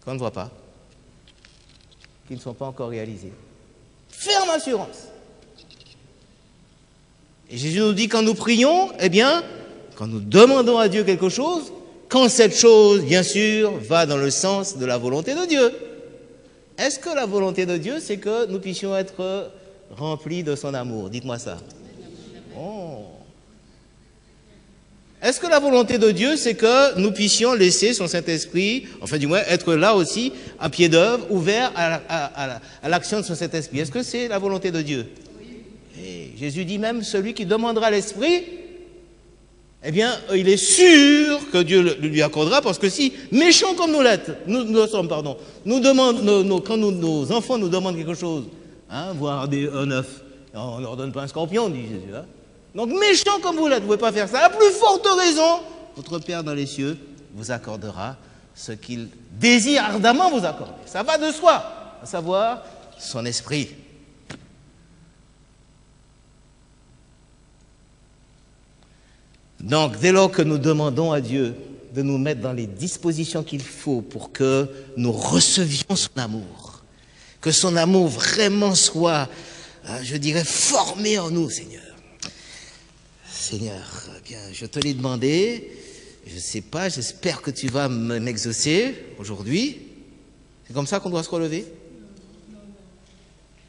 A: Qu'on ne voit pas. Qui ne sont pas encore réalisées. Ferme assurance. Et Jésus nous dit quand nous prions, eh bien, quand nous demandons à Dieu quelque chose, quand cette chose, bien sûr, va dans le sens de la volonté de Dieu. Est-ce que la volonté de Dieu, c'est que nous puissions être remplis de son amour? Dites-moi ça. Oh. Est-ce que la volonté de Dieu, c'est que nous puissions laisser son Saint-Esprit, enfin du moins être là aussi, à pied d'œuvre, ouvert à l'action de son Saint-Esprit? Est-ce que c'est la volonté de Dieu? Oui. Et Jésus dit même, celui qui demandera l'Esprit eh bien, il est sûr que Dieu le lui accordera, parce que si, méchants comme nous sommes, pardon, quand nos enfants nous demandent quelque chose, hein, voire un œuf, on ne leur donne pas un scorpion, dit Jésus. Hein. Donc, méchants comme vous l'êtes, vous ne pouvez pas faire ça. À plus forte raison, votre Père dans les cieux vous accordera ce qu'il désire ardemment vous accorder. Ça va de soi, à savoir son esprit. Donc, dès lors que nous demandons à Dieu de nous mettre dans les dispositions qu'il faut pour que nous recevions son amour, que son amour vraiment soit, je dirais, formé en nous, Seigneur. Seigneur, bien, je te l'ai demandé, je ne sais pas, j'espère que tu vas m'exaucer aujourd'hui. C'est comme ça qu'on doit se relever.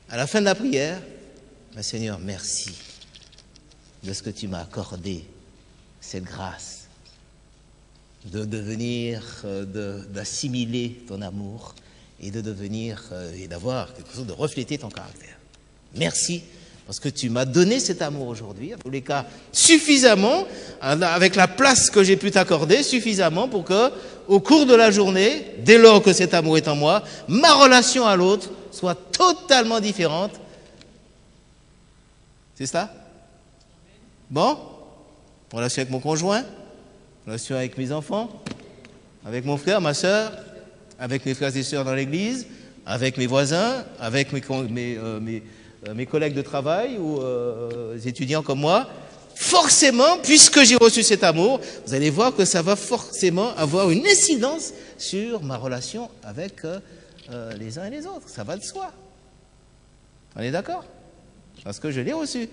A: À la fin de la prière, ben, Seigneur, merci de ce que tu m'as accordé, cette grâce de devenir, d'assimiler ton amour et de devenir, et d'avoir quelque chose de refléter ton caractère. Merci, parce que tu m'as donné cet amour aujourd'hui, en tous les cas, suffisamment, avec la place que j'ai pu t'accorder, suffisamment pour que, au cours de la journée, dès lors que cet amour est en moi, ma relation à l'autre soit totalement différente. C'est ça? Bon? Relation avec mon conjoint, relation avec mes enfants, avec mon frère, ma soeur, avec mes frères et sœurs dans l'église, avec mes voisins, avec mes collègues de travail ou étudiants comme moi. Forcément, puisque j'ai reçu cet amour, vous allez voir que ça va forcément avoir une incidence sur ma relation avec les uns et les autres. Ça va de soi. On est d'accord? Parce que je l'ai reçu.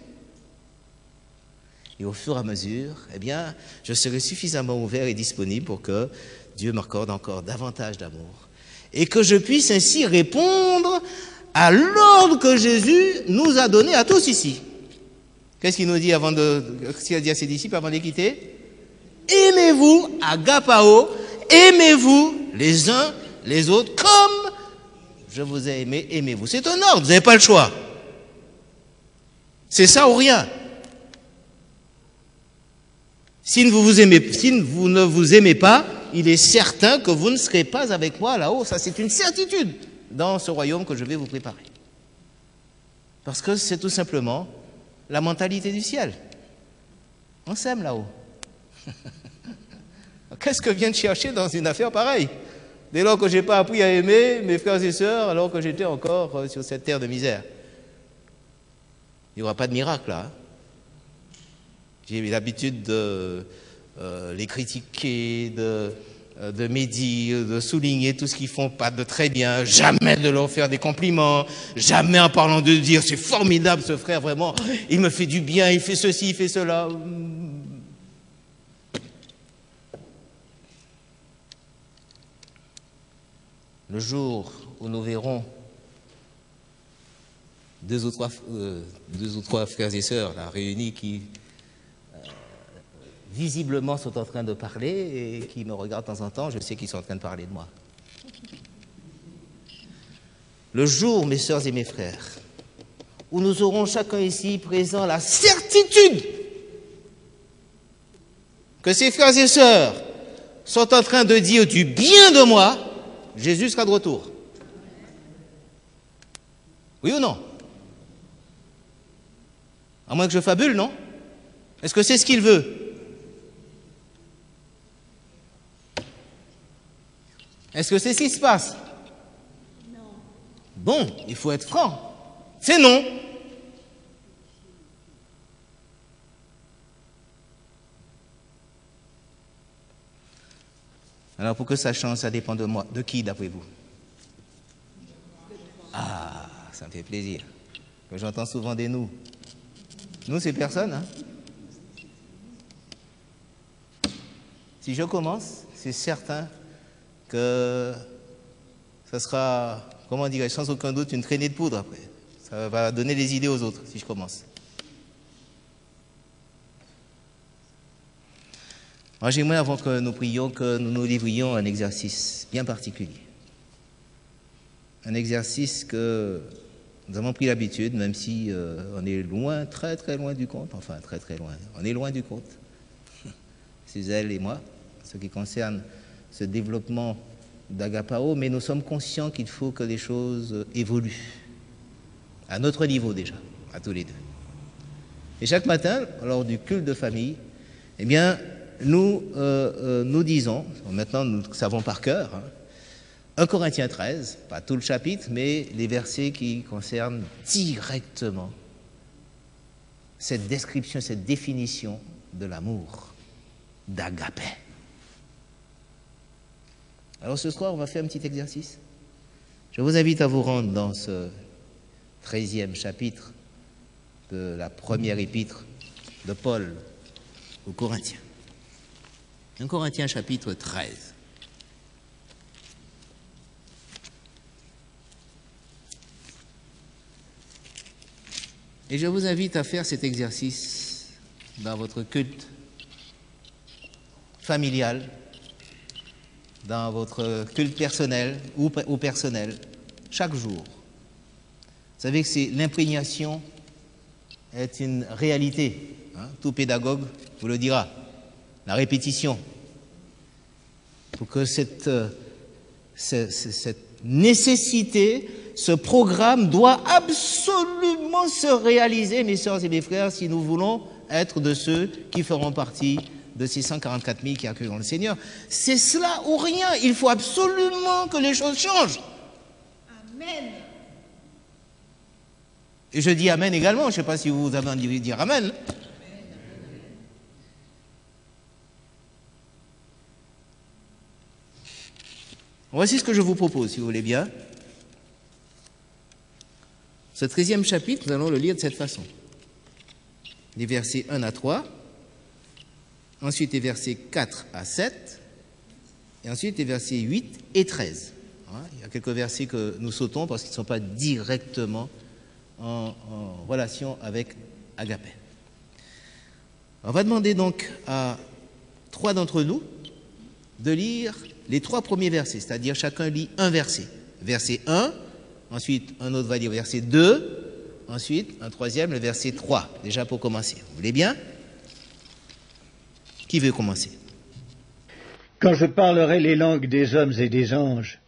A: Et au fur et à mesure, eh bien, je serai suffisamment ouvert et disponible pour que Dieu m'accorde encore davantage d'amour. Et que je puisse ainsi répondre à l'ordre que Jésus nous a donné à tous ici. Qu'est-ce qu'il nous dit qu'est-ce qu'il a dit à ses disciples avant de les quitter? Aimez-vous, agapao, aimez-vous les uns les autres comme je vous ai aimé, aimez-vous. C'est un ordre, vous n'avez pas le choix. C'est ça ou rien. Si vous ne vous aimez pas, il est certain que vous ne serez pas avec moi là-haut. Ça, c'est une certitude dans ce royaume que je vais vous préparer. Parce que c'est tout simplement la mentalité du ciel. On s'aime là-haut. Qu'est-ce que vient de chercher dans une affaire pareille? Dès lors que je n'ai pas appris à aimer mes frères et sœurs alors que j'étais encore sur cette terre de misère. Il n'y aura pas de miracle là. Hein. J'ai l'habitude de les critiquer, de médire, de souligner tout ce qu'ils font pas de très bien, jamais de leur faire des compliments, jamais en parlant de dire c'est formidable ce frère, vraiment, il me fait du bien, il fait ceci, il fait cela. Le jour où nous verrons deux ou trois frères et sœurs là, réunis qui visiblement sont en train de parler et qui me regardent de temps en temps, je sais qu'ils sont en train de parler de moi. Le jour, mes sœurs et mes frères, où nous aurons chacun ici présent la certitude que ces frères et sœurs sont en train de dire du bien de moi, Jésus sera de retour. Oui ou non? À moins que je fabule, non? Est-ce que c'est ce qu'il veut? Est-ce que c'est ce qui se passe? Non. Bon, il faut être franc. C'est non. Alors pour que ça change, ça dépend de moi. De qui, d'après vous? Ah, ça me fait plaisir. Que j'entends souvent des nous. Nous, c'est personne, hein? Si je commence, c'est certain que ça sera, comment dirais-je, sans aucun doute, une traînée de poudre après. Ça va donner des idées aux autres si je commence. Moi, j'aimerais, avant que nous prions, que nous nous livrions à un exercice bien particulier. Un exercice que nous avons pris l'habitude, même si on est loin, très très loin du compte, enfin très très loin, on est loin du compte. Suzelle et moi, ce qui concerne ce développement d'Agapao, mais nous sommes conscients qu'il faut que les choses évoluent, à notre niveau déjà, à tous les deux. Et chaque matin, lors du culte de famille, eh bien, nous disons, maintenant nous le savons par cœur, 1 Corinthiens 13, pas tout le chapitre, mais les versets qui concernent directement cette description, cette définition de l'amour, d'agapé. Alors ce soir, on va faire un petit exercice. Je vous invite à vous rendre dans ce 13e chapitre de la première épître de Paul aux Corinthiens. 1 Corinthiens chapitre 13. Et je vous invite à faire cet exercice dans votre culte familial, dans votre culte personnel ou personnel, chaque jour. Vous savez que l'imprégnation est une réalité. Hein? Tout pédagogue vous le dira. La répétition. Pour que cette nécessité, ce programme doit absolument se réaliser, mes sœurs et mes frères, si nous voulons être de ceux qui feront partie de ces 144 000 qui accueilleront le Seigneur. C'est cela ou rien. Il faut absolument que les choses changent.
C: Amen.
A: Et je dis Amen également. Je ne sais pas si vous avez envie de dire Amen. Voici ce que je vous propose, si vous voulez bien. Ce 13e chapitre, nous allons le lire de cette façon. Les versets 1 à 3, ensuite les versets 4 à 7, et ensuite les versets 8 et 13. Il y a quelques versets que nous sautons parce qu'ils ne sont pas directement en relation avec Agapé. On va demander donc à 3 d'entre nous de lire les 3 premiers versets, c'est-à-dire chacun lit un verset. Verset 1, ensuite un autre va lire verset 2, ensuite un troisième, le verset 3, déjà pour commencer. Vous voulez bien? Qui veut commencer?
D: Quand je parlerai les langues des hommes et des anges,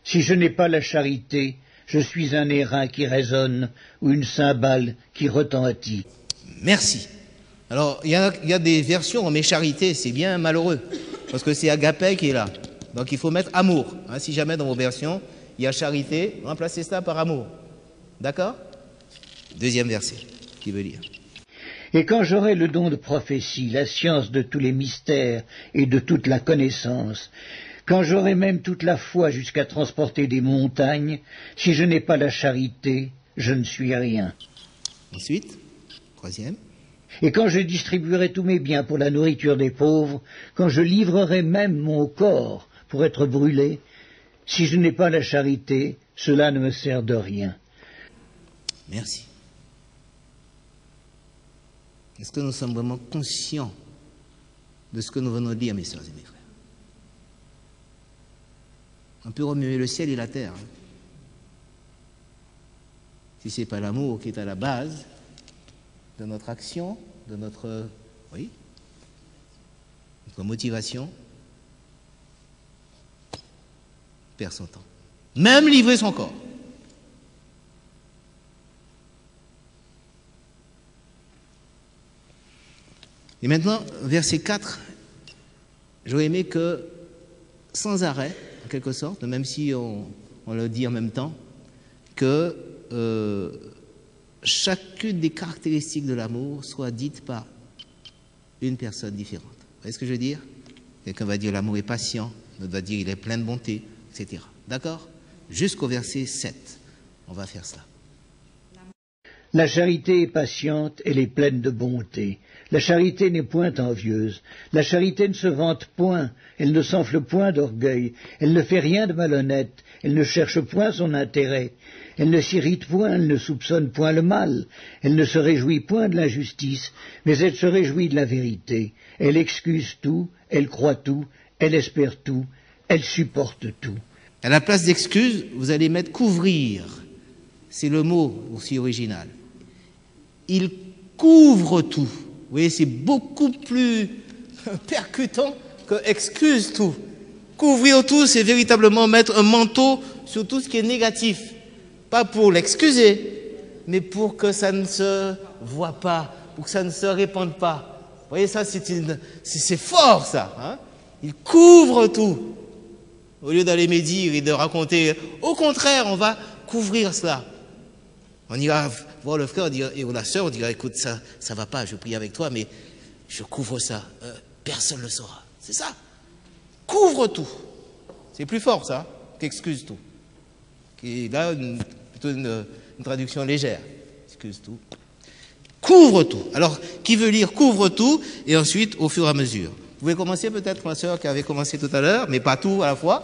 D: si je n'ai pas la charité, je suis un airain qui résonne ou une cymbale qui retentit.
A: Merci. Alors, il y a des versions, on met charité, c'est bien malheureux, parce que c'est agapé qui est là. Donc il faut mettre amour. Hein, si jamais dans vos versions, il y a charité, remplacez ça par amour. D'accord? Deuxième verset, qui veut lire?
D: Et quand j'aurai le don de prophétie, la science de tous les mystères et de toute la connaissance, quand j'aurai même toute la foi jusqu'à transporter des montagnes, si je n'ai pas la charité, je ne suis rien.
A: Ensuite, troisième.
D: Et quand je distribuerai tous mes biens pour la nourriture des pauvres, quand je livrerai même mon corps pour être brûlé, si je n'ai pas la charité, cela ne me sert de rien.
A: Merci. Est-ce que nous sommes vraiment conscients de ce que nous venons de dire, mes sœurs et mes frères? On peut remuer le ciel et la terre. Hein. Si ce n'est pas l'amour qui est à la base de notre action, de notre motivation, perd son temps. Même livrer son corps. Et maintenant, verset 4, j'aurais aimé que, sans arrêt, en quelque sorte, même si on le dit en même temps, que chacune des caractéristiques de l'amour soit dite par une personne différente. Vous voyez ce que je veux dire? Quelqu'un va dire l'amour est patient, l'autre va dire il est plein de bonté, etc. D'accord? Jusqu'au verset 7, on va faire ça.
D: La charité est patiente, elle est pleine de bonté. La charité n'est point envieuse. La charité ne se vante point, elle ne s'enfle point d'orgueil. Elle ne fait rien de malhonnête, elle ne cherche point son intérêt. Elle ne s'irrite point, elle ne soupçonne point le mal. Elle ne se réjouit point de l'injustice, mais elle se réjouit de la vérité. Elle excuse tout, elle croit tout, elle espère tout, elle supporte tout.
A: À la place d'excuse, vous allez mettre couvrir. C'est le mot aussi original. Il couvre tout. Vous voyez, c'est beaucoup plus percutant que excuse tout. Couvrir tout, c'est véritablement mettre un manteau sur tout ce qui est négatif. Pas pour l'excuser, mais pour que ça ne se voit pas, pour que ça ne se répande pas. Vous voyez, ça, c'est fort, ça. Hein? Il couvre tout. Au lieu d'aller médire et de raconter, au contraire, on va couvrir cela. On ira voir le frère et la sœur, on dira, écoute, ça va pas, je prie avec toi, mais je couvre ça. Personne ne le saura. C'est ça. Couvre tout. C'est plus fort, ça, qu'excuse tout. Et là, plutôt une traduction légère. Excuse tout. Couvre tout. Alors, qui veut lire couvre tout, et ensuite, au fur et à mesure. Vous pouvez commencer peut-être, ma sœur, qui avait commencé tout à l'heure, mais pas tout à la fois.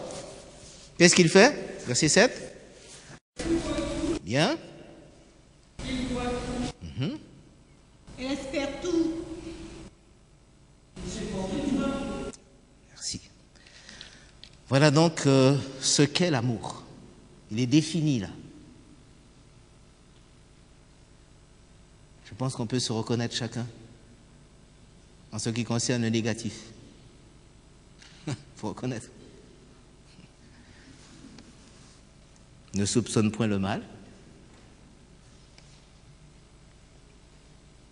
A: Qu'est-ce qu'il fait? Verset 7. Bien.
C: Elle espère tout.
A: Merci. Voilà donc ce qu'est l'amour. Il est défini là. Je pense qu'on peut se reconnaître chacun en ce qui concerne le négatif. Il faut reconnaître. Ne soupçonne point le mal.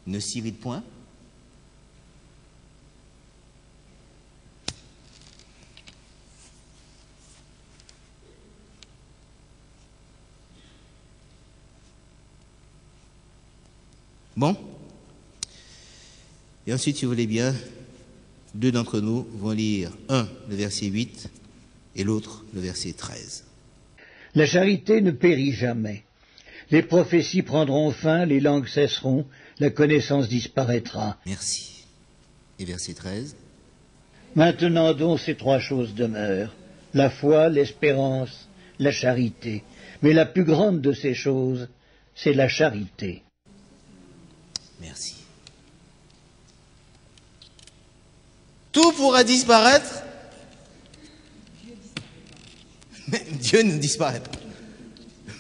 A: Ne s'irrite point. Bon. Et ensuite, si vous voulez bien, deux d'entre nous vont lire un, le verset 8, et l'autre, le verset 13.
D: La charité ne périt jamais. Les prophéties prendront fin, les langues cesseront, la connaissance disparaîtra.
A: Merci. Et verset 13.
D: Maintenant donc ces trois choses demeurent, la foi, l'espérance, la charité. Mais la plus grande de ces choses, c'est la charité.
A: Merci. Tout pourra disparaître, mais Dieu ne disparaît pas.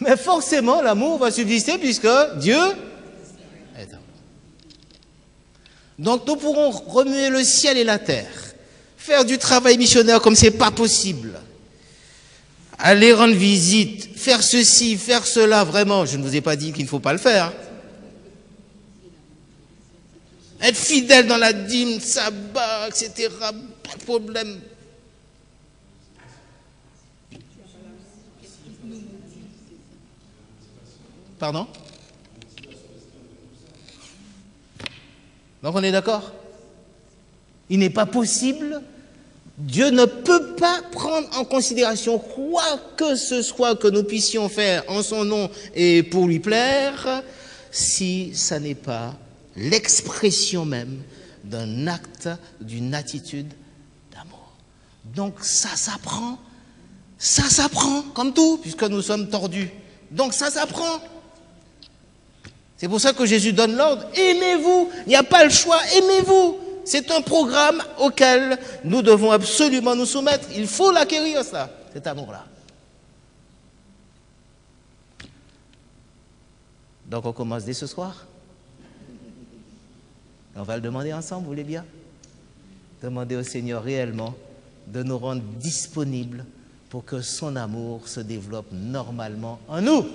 A: Mais forcément, l'amour va subsister puisque Dieu est amour. Donc nous pourrons remuer le ciel et la terre, faire du travail missionnaire comme c'est pas possible, aller rendre visite, faire ceci, faire cela, vraiment, je ne vous ai pas dit qu'il ne faut pas le faire. Être fidèle dans la dîme, sabbat, etc., pas de problème. Pardon? Donc on est d'accord? Il n'est pas possible, Dieu ne peut pas prendre en considération quoi que ce soit que nous puissions faire en son nom et pour lui plaire, si ça n'est pas l'expression même d'un acte, d'une attitude d'amour. Donc ça s'apprend, comme tout, puisque nous sommes tordus. Donc ça s'apprend. C'est pour ça que Jésus donne l'ordre, aimez-vous, il n'y a pas le choix, aimez-vous. C'est un programme auquel nous devons absolument nous soumettre. Il faut l'acquérir, ça, cet amour-là. Donc on commence dès ce soir. On va le demander ensemble, vous voulez bien? Demander au Seigneur réellement de nous rendre disponibles pour que son amour se développe normalement en nous.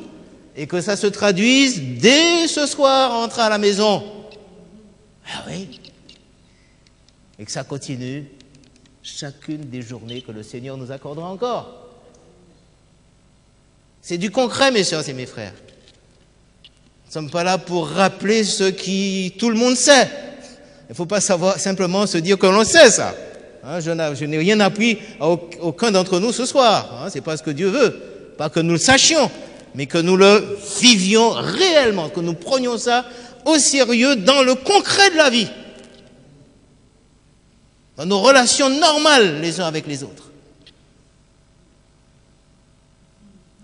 A: Et que ça se traduise dès ce soir en entrant à la maison. Ah oui. Et que ça continue chacune des journées que le Seigneur nous accordera encore. C'est du concret, mes sœurs et mes frères. Nous ne sommes pas là pour rappeler ce qui tout le monde sait. Il ne faut pas savoir simplement se dire que l'on sait ça. Hein, je n'ai rien appris à aucun d'entre nous ce soir. Hein, c'est pas ce que Dieu veut. Pas que nous le sachions, mais que nous le vivions réellement, que nous prenions ça au sérieux dans le concret de la vie. Dans nos relations normales les uns avec les autres.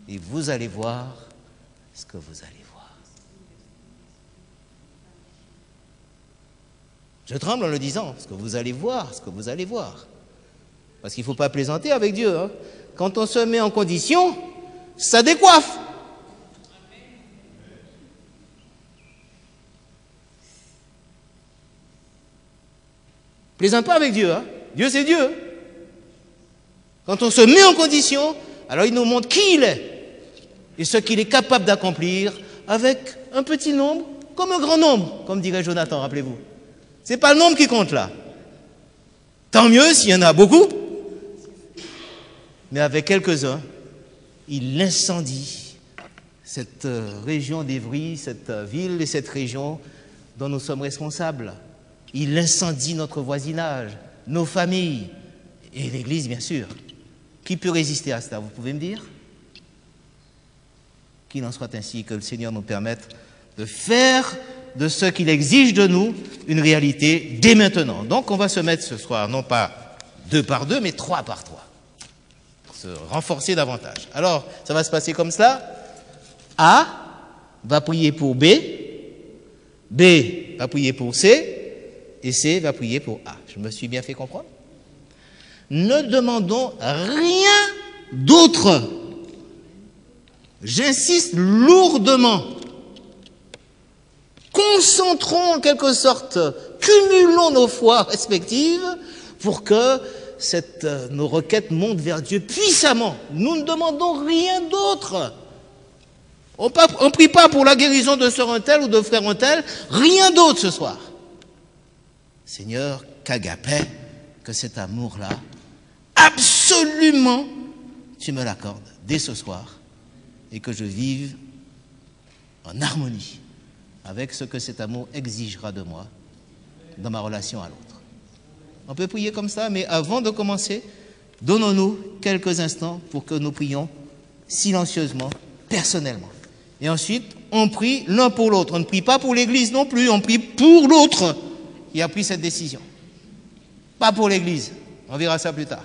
A: Et vous allez voir ce que vous allez voir. Je tremble en le disant, ce que vous allez voir, ce que vous allez voir. Parce qu'il ne faut pas plaisanter avec Dieu. Hein. Quand on se met en condition, ça décoiffe. plaisante pas avec Dieu. Hein. Dieu, c'est Dieu. Quand on se met en condition, alors il nous montre qui il est et ce qu'il est capable d'accomplir avec un petit nombre comme un grand nombre, comme dirait Jonathan, rappelez-vous. Ce n'est pas le nombre qui compte là. Tant mieux s'il y en a beaucoup, mais avec quelques-uns, il incendie cette région d'Évry, cette ville et cette région dont nous sommes responsables. Il incendie notre voisinage, nos familles et l'Église, bien sûr. Qui peut résister à cela, vous pouvez me dire? Qu'il en soit ainsi, que le Seigneur nous permette de faire de ce qu'il exige de nous une réalité dès maintenant. Donc on va se mettre ce soir, non pas 2 par 2, mais 3 par 3. Pour se renforcer davantage. Alors, ça va se passer comme cela. A va prier pour B, B va prier pour C, et C va prier pour A. Je me suis bien fait comprendre? Ne demandons rien d'autre. J'insiste lourdement. Concentrons en quelque sorte, cumulons nos foi respectives pour que nos requêtes montent vers Dieu puissamment. Nous ne demandons rien d'autre. On ne prie pas pour la guérison de sœur un tel ou de frère un tel, rien d'autre ce soir. Seigneur, qu'agapé, que cet amour-là, absolument, tu me l'accordes dès ce soir et que je vive en harmonie avec ce que cet amour exigera de moi dans ma relation à l'autre. On peut prier comme ça, mais avant de commencer, donnons-nous quelques instants pour que nous prions silencieusement, personnellement. Et ensuite, on prie l'un pour l'autre. On ne prie pas pour l'Église non plus, on prie pour l'autre qui a pris cette décision. Pas pour l'Église. On verra ça plus tard.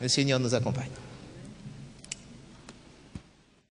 A: Le Seigneur nous accompagne.